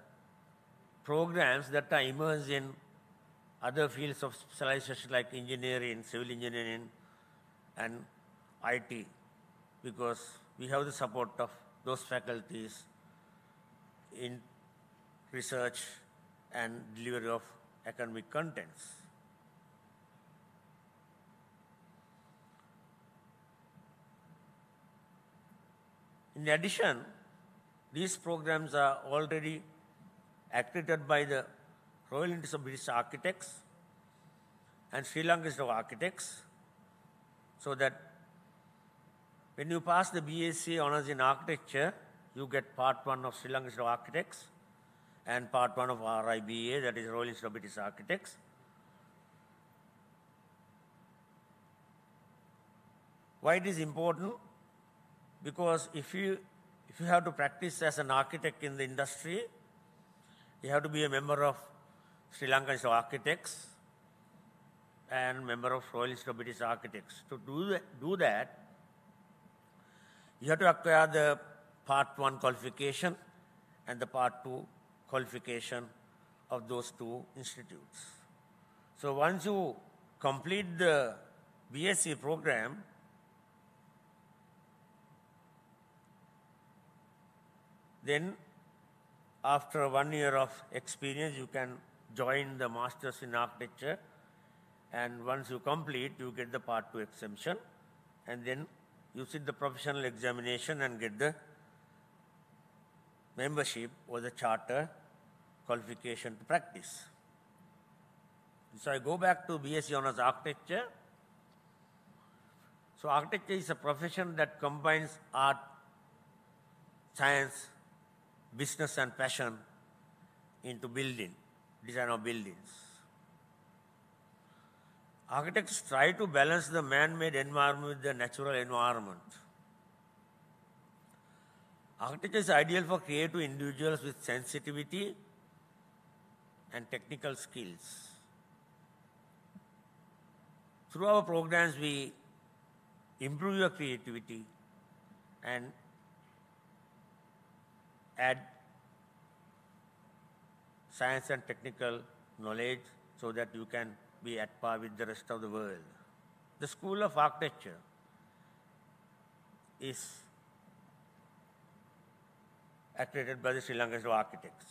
programs that are immersed in other fields of specialization like engineering, civil engineering, and IT, because we have the support of those faculties in research and delivery of academic contents. In addition, these programs are already accredited by the Royal Institute of British Architects and Sri Lankan Institute of Architects, so that when you pass the BSc Honours in Architecture, you get part 1 of Sri Lankan Institute of Architects and part 1 of RIBA, that is Royal Institute of British Architects. Why it is important? Because if you have to practice as an architect in the industry, you have to be a member of Sri Lankan Institute of Architects and member of Royal Institute of British Architects. To do that, you have to acquire the part 1 qualification and the part 2 qualification of those 2 institutes. So once you complete the BSc program, then after 1 year of experience, you can join the Masters in Architecture, and once you complete, you get the part 2 exemption, and then you sit the professional examination and get the membership or the charter qualification to practice. So I go back to BSc Honours Architecture. So architecture is a profession that combines art, science, business and passion into design of buildings. Architects try to balance the man-made environment with the natural environment. Architecture is ideal for creative individuals with sensitivity and technical skills. Through our programs, we improve your creativity and add science and technical knowledge so that you can be at par with the rest of the world. The School of Architecture is accredited by the Sri Lankan Institute of Architects.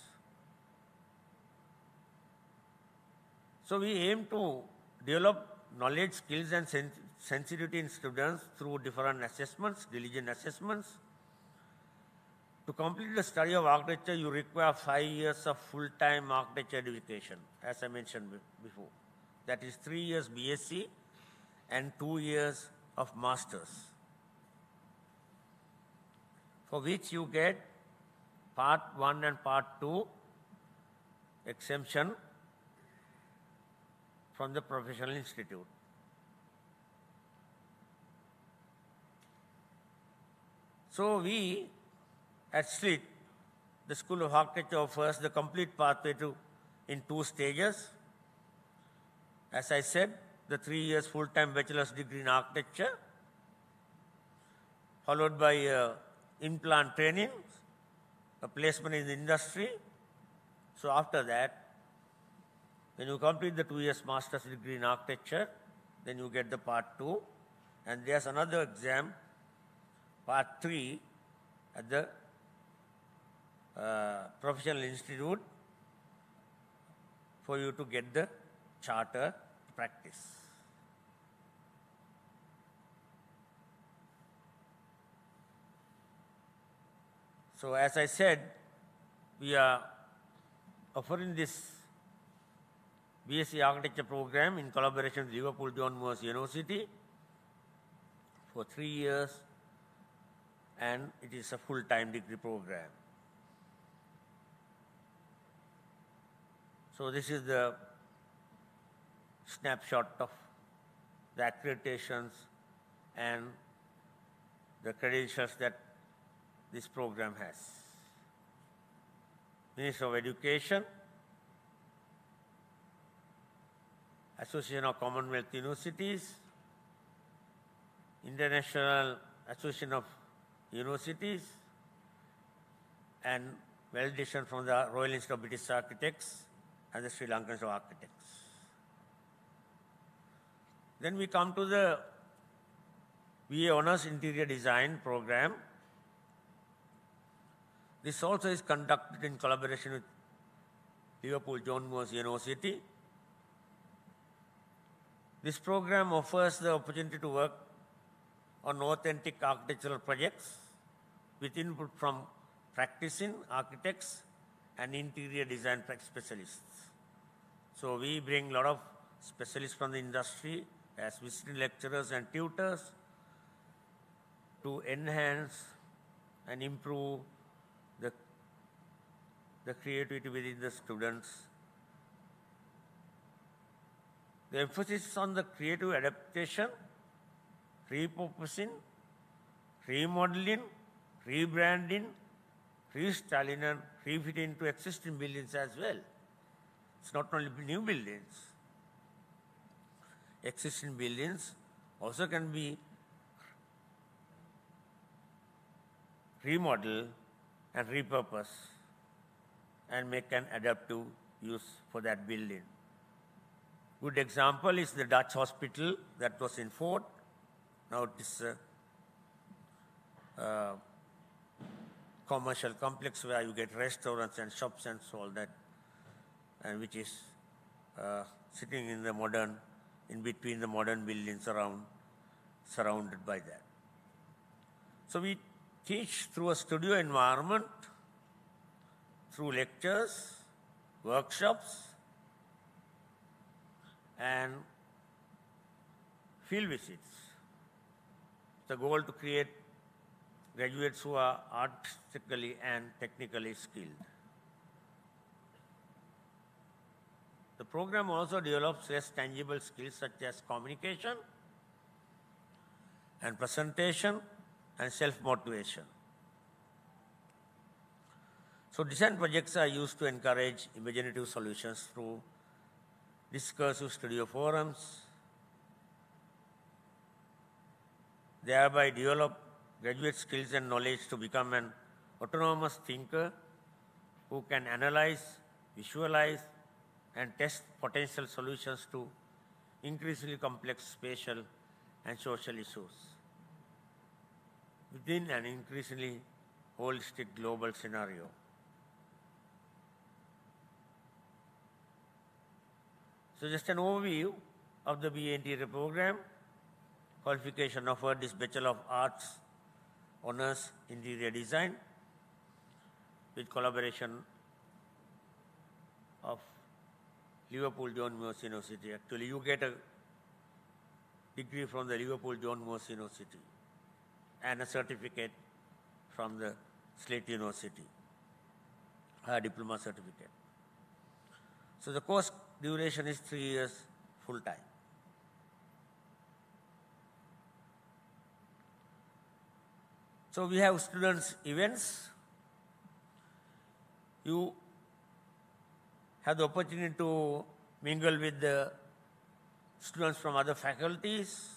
So we aim to develop knowledge, skills and sensitivity in students through different assessments, diligent assessments. To complete the study of architecture, you require 5 years of full-time architecture education, as I mentioned before. That is 3 years BSc and 2 years of Masters, for which you get part 1 and part 2 exemption from the professional institute. So we at SLIIT, the School of Architecture, offers the complete pathway in 2 stages. As I said, the 3 years full-time bachelor's degree in architecture, followed by in-plant training, a placement in the industry. So after that, when you complete the 2 years master's degree in architecture, then you get the part 2, and there's another exam, part 3, at the professional institute for you to get the charter practice. So as I said, we are offering this BSc Architecture program in collaboration with Liverpool John Moores University for 3 years, and it is a full-time degree program. So this is the snapshot of the accreditations and the credentials that this program has. Ministry of Education, Association of Commonwealth Universities, International Association of Universities, and validation from the Royal Institute of British Architects and the Sri Lankan Institute of Architects. Then we come to the BA Honours Interior Design program. This also is conducted in collaboration with Liverpool John Moores University. This program offers the opportunity to work on authentic architectural projects with input from practicing architects and interior design specialists. So we bring a lot of specialists from the industry as visiting lecturers and tutors to enhance and improve the creativity within the students. The emphasis is on the creative adaptation, repurposing, remodeling, rebranding, restyling and refitting to existing buildings as well. It's not only new buildings. Existing buildings also can be remodeled and repurposed and make an adaptive use for that building. Good example is the Dutch hospital that was in Fort. Now it is a commercial complex where you get restaurants and shops and so all that, and which is sitting in the modern, in between the modern buildings around, surrounded by that. So we teach through a studio environment, through lectures, workshops, and field visits. The goal to create graduates who are artistically and technically skilled. The program also develops less tangible skills such as communication and presentation and self-motivation. So design projects are used to encourage imaginative solutions through discursive studio forums, thereby develop graduate skills and knowledge to become an autonomous thinker who can analyze, visualize, and test potential solutions to increasingly complex spatial and social issues within an increasingly holistic global scenario. So just an overview of the BA Interior program. Qualification offered is Bachelor of Arts, Honours Interior Design with collaboration of Liverpool John Moores University. Actually, you get a degree from the Liverpool John Moores University and a certificate from the SLIIT University, a diploma certificate. So the course duration is 3 years full time. So we have students' events. You have the opportunity to mingle with the students from other faculties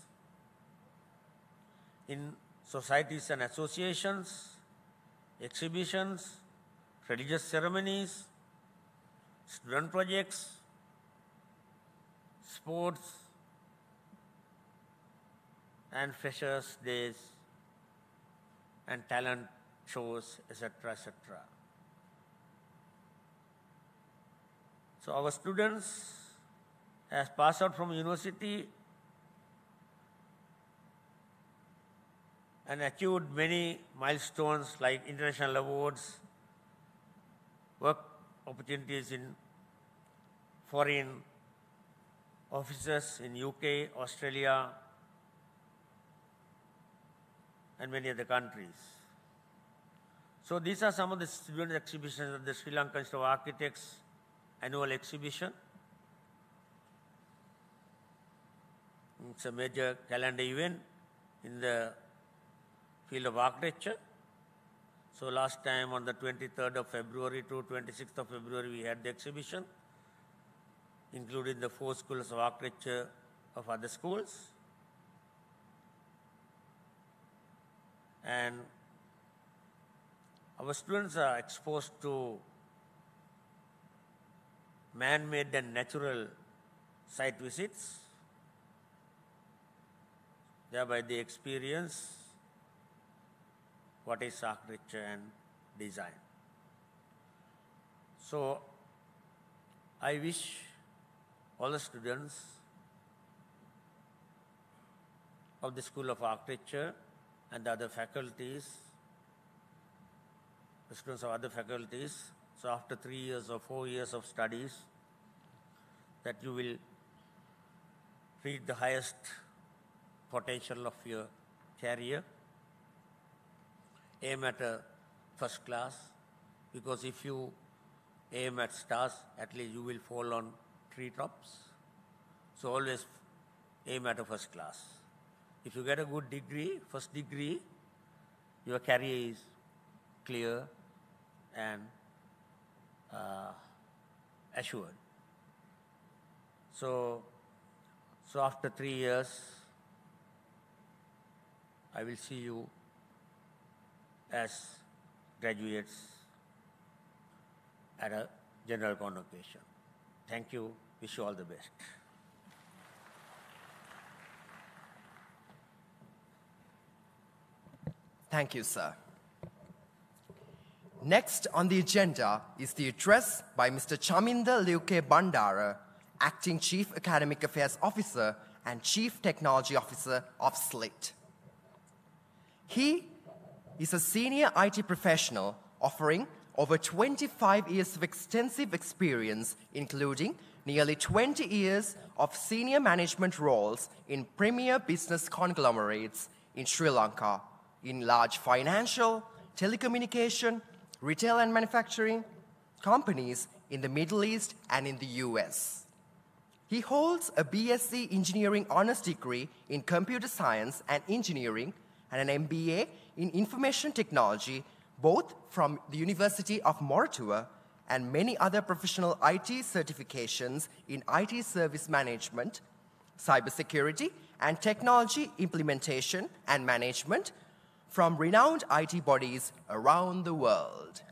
in societies and associations, exhibitions, religious ceremonies, student projects, sports, and freshers' days, and talent shows, etc., etc. So our students, as passed out from university and achieved many milestones like international awards, work opportunities in foreign offices in UK, Australia, and many other countries. So these are some of the student exhibitions of the Sri Lankan Institute of Architects annual exhibition. It's a major calendar event in the field of architecture. So last time on the 23rd of February to 26th of February, we had the exhibition, including the 4 schools of architecture of other schools. And our students are exposed to man-made and natural site visits. Thereby they experience what is architecture and design. So I wish all the students of the School of Architecture and the other faculties, the students of other faculties, so after 3 years or 4 years of studies, that you will reach the highest potential of your career. Aim at a first class, because if you aim at stars, at least you will fall on treetops. So always aim at a first class. If you get a good degree, first degree, your career is clear and assured. So after 3 years, I will see you as graduates at a general convocation. Thank you. Wish you all the best. Thank you, sir. Next on the agenda is the address by Mr. Chaminda Liuke Bandara, Acting Chief Academic Affairs Officer and Chief Technology Officer of SLIIT. He is a senior IT professional offering over 25 years of extensive experience, including nearly 20 years of senior management roles in premier business conglomerates in Sri Lanka, in large financial, telecommunication, retail and manufacturing companies in the Middle East and in the US. He holds a BSc Engineering Honours degree in Computer Science and Engineering and an MBA in Information Technology, both from the University of Moratuwa, and many other professional IT certifications in IT service management, cybersecurity, and technology implementation and management from renowned IT bodies around the world.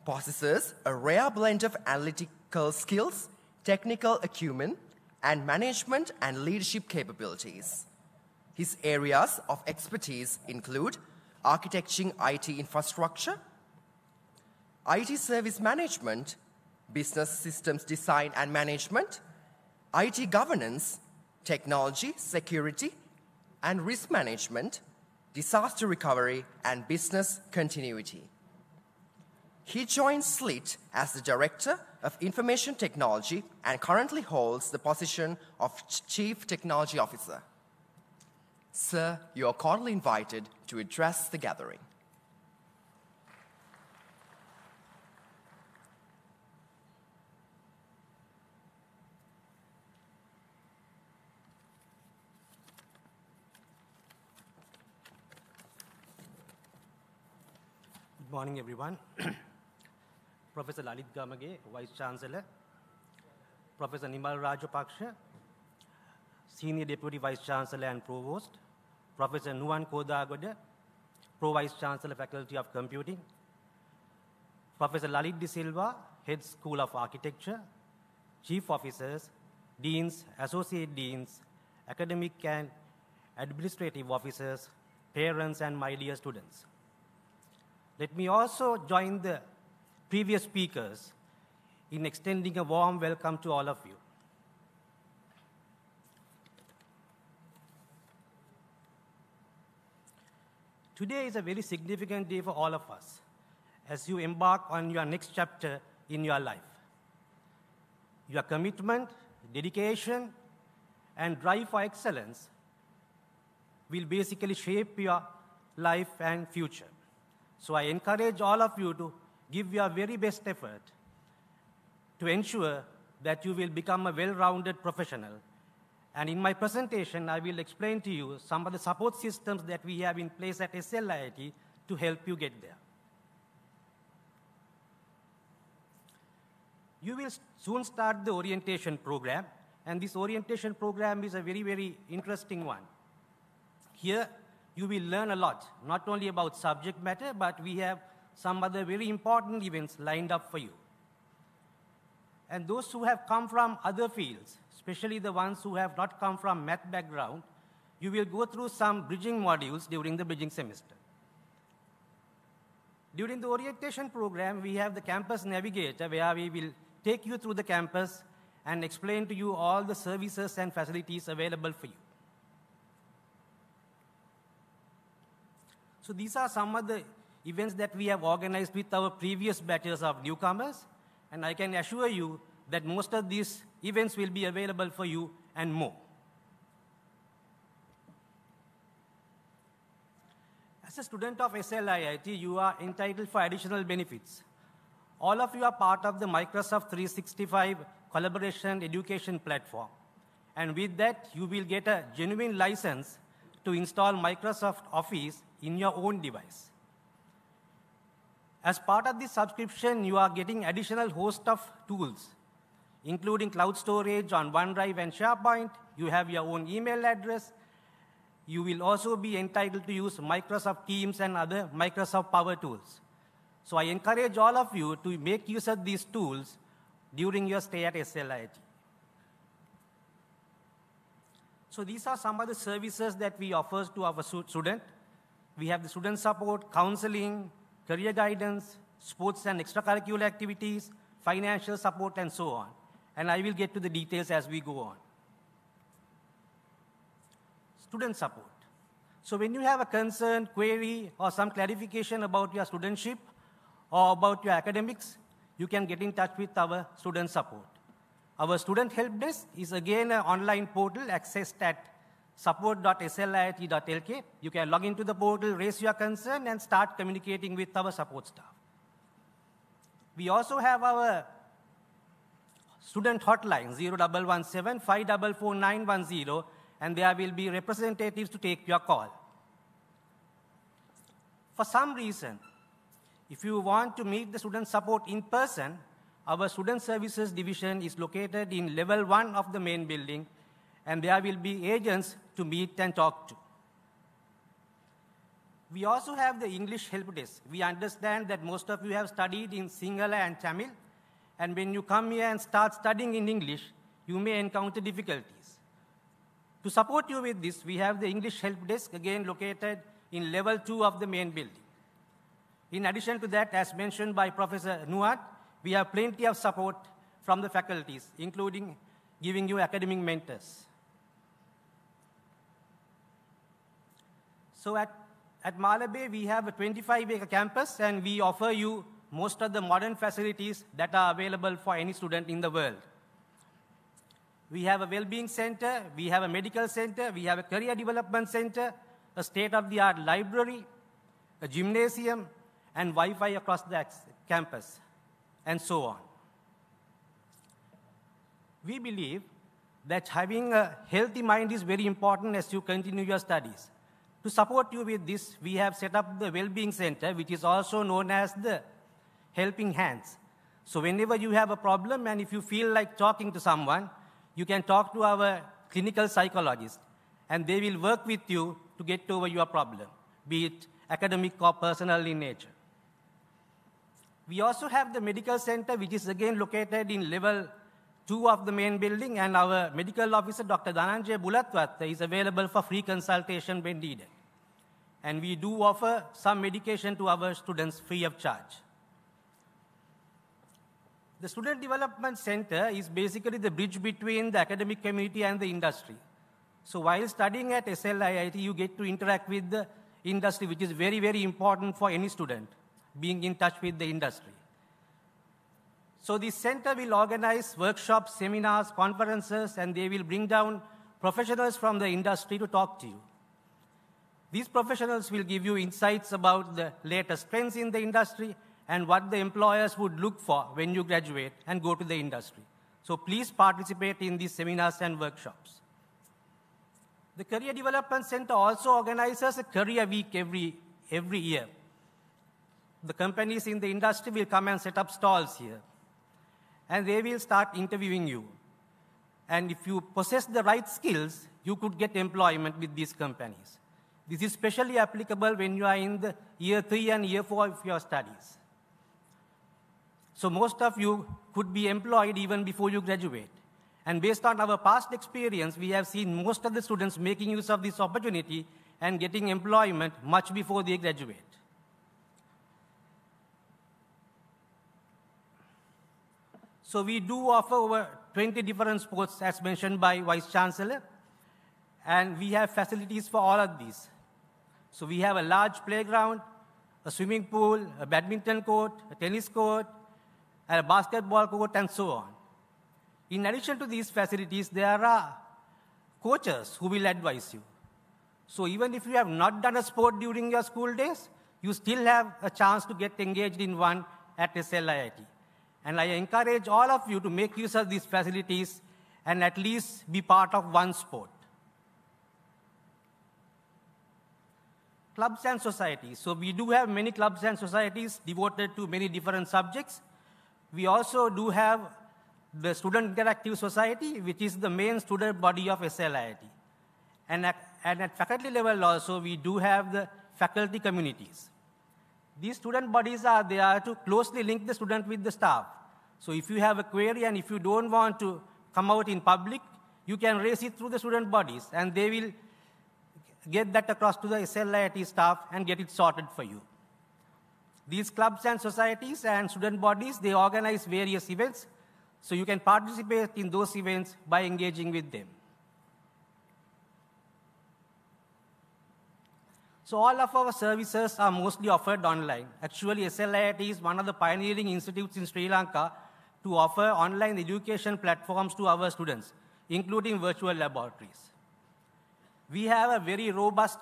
Possesses a rare blend of analytical skills, technical acumen, and management and leadership capabilities. His areas of expertise include architecting IT infrastructure, IT service management, business systems design and management, IT governance, technology, security, and risk management, disaster recovery, and business continuity. He joined SLIIT as the Director of Information Technology and currently holds the position of Chief Technology Officer. Sir, you are cordially invited to address the gathering. Good morning, everyone. Professor Lalit Gamage, Vice Chancellor, Professor Nimal Rajapaksha, Senior Deputy Vice Chancellor and Provost, Professor Nuwan Kodagoda, Pro Vice Chancellor, Faculty of Computing, Professor Lalit De Silva, Head School of Architecture, Chief Officers, Deans, Associate Deans, Academic and Administrative Officers, parents, and my dear students. Let me also join the previous speakers in extending a warm welcome to all of you. Today is a very significant day for all of us as you embark on your next chapter in your life. Your commitment, dedication, and drive for excellence will basically shape your life and future. So I encourage all of you to give your very best effort to ensure that you will become a well-rounded professional. And in my presentation, I will explain to you some of the support systems that we have in place at SLIIT to help you get there. You will soon start the orientation program, and this orientation program is a very, very interesting one. Here, you will learn a lot, not only about subject matter, but we have some other very important events lined up for you. And those who have come from other fields, especially the ones who have not come from math background, you will go through some bridging modules during the bridging semester. During the orientation program, we have the campus navigator, where we will take you through the campus and explain to you all the services and facilities available for you. So these are some of the events that we have organized with our previous batches of newcomers, and I can assure you that most of these events will be available for you and more. As a student of SLIIT, you are entitled for additional benefits. All of you are part of the Microsoft 365 collaboration education platform. And with that, you will get a genuine license to install Microsoft Office in your own device. As part of this subscription, you are getting additional host of tools, including cloud storage on OneDrive and SharePoint. You have your own email address. You will also be entitled to use Microsoft Teams and other Microsoft Power tools. So I encourage all of you to make use of these tools during your stay at SLIIT. So these are some of the services that we offer to our students. We have the student support, counseling, career guidance, sports and extracurricular activities, financial support, and so on. And I will get to the details as we go on. Student support. So when you have a concern, query, or some clarification about your studentship or about your academics, you can get in touch with our student support. Our student help desk is again an online portal accessed at support.sliit.lk. You can log into the portal, raise your concern, and start communicating with our support staff. We also have our student hotline, 0117 544 910, and there will be representatives to take your call. For some reason, if you want to meet the student support in person, our Student Services Division is located in level 1 of the main building, and there will be agents to meet and talk to. We also have the English help desk. We understand that most of you have studied in Sinhala and Tamil, and when you come here and start studying in English, you may encounter difficulties. To support you with this, we have the English help desk, again located in level 2 of the main building. In addition to that, as mentioned by Professor Nuad, we have plenty of support from the faculties, including giving you academic mentors. So at Malabe, we have a 25-acre campus, and we offer you most of the modern facilities that are available for any student in the world. We have a well-being center, we have a medical center, we have a career development center, a state-of-the-art library, a gymnasium, and Wi-Fi across the campus, and so on. We believe that having a healthy mind is very important as you continue your studies. To support you with this, we have set up the Well-being Center, which is also known as the Helping Hands. So whenever you have a problem and if you feel like talking to someone, you can talk to our clinical psychologist, and they will work with you to get over your problem, be it academic or personal in nature. We also have the medical center, which is again located in level 2 of the main building, and our medical officer, Dr. Dhananjay Bulatwat, is available for free consultation when needed. And we do offer some medication to our students free of charge. The Student Development Center is basically the bridge between the academic community and the industry. So while studying at SLIIT, you get to interact with the industry, which is very, very important for any student, being in touch with the industry. So this center will organize workshops, seminars, conferences, and they will bring down professionals from the industry to talk to you. These professionals will give you insights about the latest trends in the industry and what the employers would look for when you graduate and go to the industry. So please participate in these seminars and workshops. The Career Development Center also organizes a career week every year. The companies in the industry will come and set up stalls here, and they will start interviewing you. And if you possess the right skills, you could get employment with these companies. This is especially applicable when you are in the year 3 and year 4 of your studies. So most of you could be employed even before you graduate. And based on our past experience, we have seen most of the students making use of this opportunity and getting employment much before they graduate. So we do offer over 20 different sports, as mentioned by Vice Chancellor, and we have facilities for all of these. So we have a large playground, a swimming pool, a badminton court, a tennis court, and a basketball court, and so on. In addition to these facilities, there are coaches who will advise you. So even if you have not done a sport during your school days, you still have a chance to get engaged in one at SLIIT. And I encourage all of you to make use of these facilities and at least be part of one sport. Clubs and societies. So we do have many clubs and societies devoted to many different subjects. We also do have the Student Interactive Society, which is the main student body of SLIIT. And at faculty level also, we do have the faculty communities. These student bodies are there to closely link the student with the staff. So if you have a query and if you don't want to come out in public, you can raise it through the student bodies, and they will get that across to the SLIIT staff and get it sorted for you. These clubs and societies and student bodies, they organize various events, so you can participate in those events by engaging with them. So all of our services are mostly offered online. Actually, SLIIT is one of the pioneering institutes in Sri Lanka to offer online education platforms to our students, including virtual laboratories. We have a very robust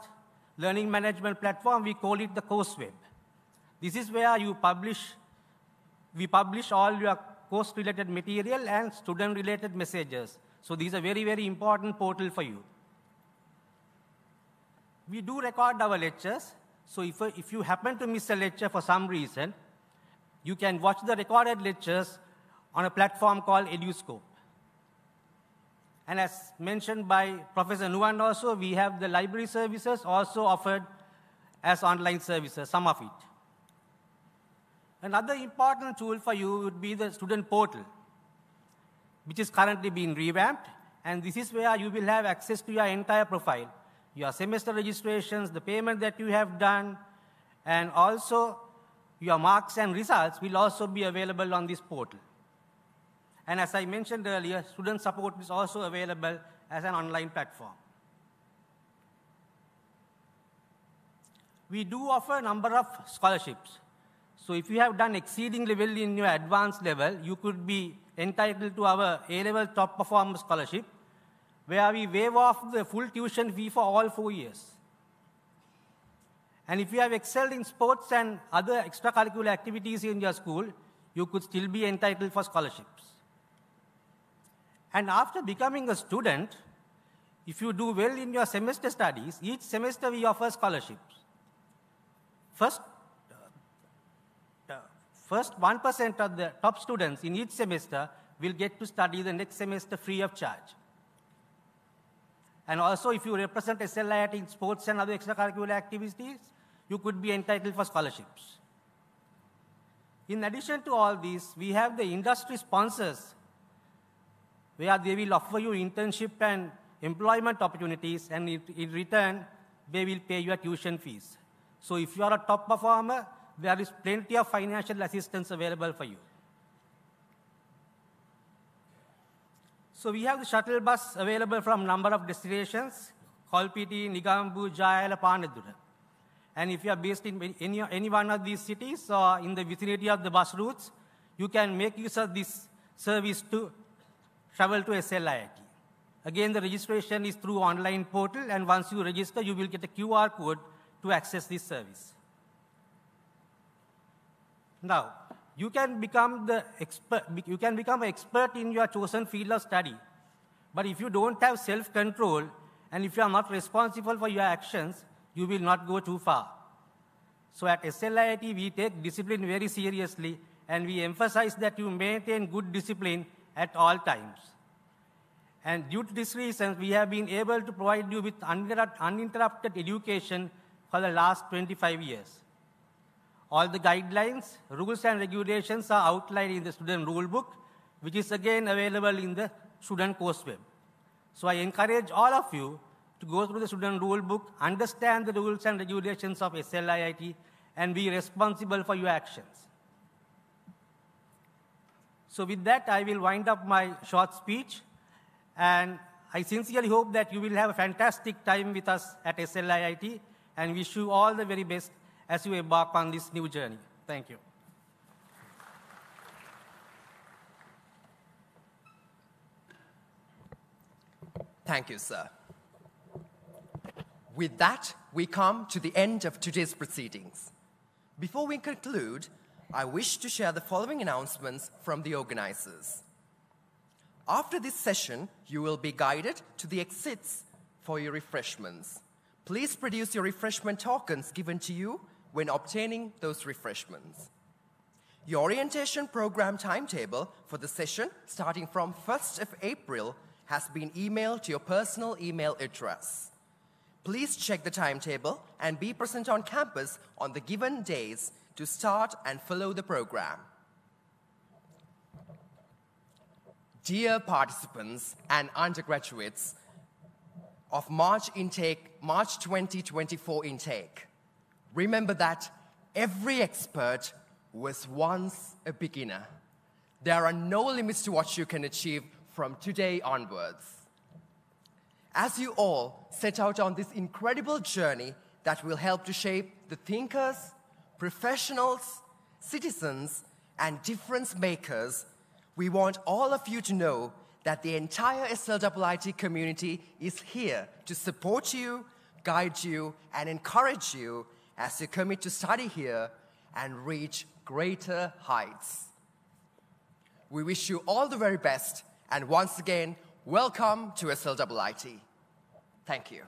learning management platform. We call it the CourseWeb. This is where we publish all your course-related material and student-related messages. So these are very, very important portal for you. We do record our lectures. So if you happen to miss a lecture for some reason, you can watch the recorded lectures on a platform called EduScope. And as mentioned by Professor Nuwan also, we have the library services also offered as online services, some of it. Another important tool for you would be the student portal, which is currently being revamped. And this is where you will have access to your entire profile, your semester registrations, the payment that you have done, and also your marks and results will also be available on this portal. And as I mentioned earlier, student support is also available as an online platform. We do offer a number of scholarships. So if you have done exceedingly well in your advanced level, you could be entitled to our A-level top performer scholarship, where we waive off the full tuition fee for all 4 years. And if you have excelled in sports and other extracurricular activities in your school, you could still be entitled for scholarships. And after becoming a student, if you do well in your semester studies, each semester we offer scholarships. First 1% of the top students in each semester will get to study the next semester free of charge. And also, if you represent SLIIT in sports and other extracurricular activities, you could be entitled for scholarships. In addition to all these, we have the industry sponsors, where they will offer you internship and employment opportunities, and in return, they will pay your tuition fees. So if you are a top performer, there is plenty of financial assistance available for you. So we have the shuttle bus available from a number of destinations, Kolpiti, Nigambu, Jayala, Panadura. And if you are based in any one of these cities or in the vicinity of the bus routes, you can make use of this service to travel to SLIIT. Again, the registration is through online portal, and once you register, you will get a QR code to access this service. Now, you can become an expert in your chosen field of study. But if you don't have self-control, and if you are not responsible for your actions, you will not go too far. So at SLIIT, we take discipline very seriously, and we emphasize that you maintain good discipline at all times. And due to this reason, we have been able to provide you with uninterrupted education for the last 25 years. All the guidelines, rules, and regulations are outlined in the student rule book, which is again available in the student course web. So I encourage all of you to go through the student rule book, understand the rules and regulations of SLIIT, and be responsible for your actions. So with that, I will wind up my short speech, and I sincerely hope that you will have a fantastic time with us at SLIIT, and wish you all the very best as you embark on this new journey. Thank you. Thank you, sir. With that, we come to the end of today's proceedings. Before we conclude, I wish to share the following announcements from the organizers. After this session, you will be guided to the exits for your refreshments. Please produce your refreshment tokens given to you when obtaining those refreshments. Your orientation program timetable for the session starting from 1st of April has been emailed to your personal email address. Please check the timetable and be present on campus on the given days to start and follow the program. Dear participants and undergraduates of March 2024 intake, remember that every expert was once a beginner. There are no limits to what you can achieve from today onwards. As you all set out on this incredible journey that will help to shape the thinkers, professionals, citizens, and difference makers, we want all of you to know that the entire SLIIT community is here to support you, guide you, and encourage you as you commit to study here and reach greater heights. We wish you all the very best, and once again, welcome to SLIIT. Thank you.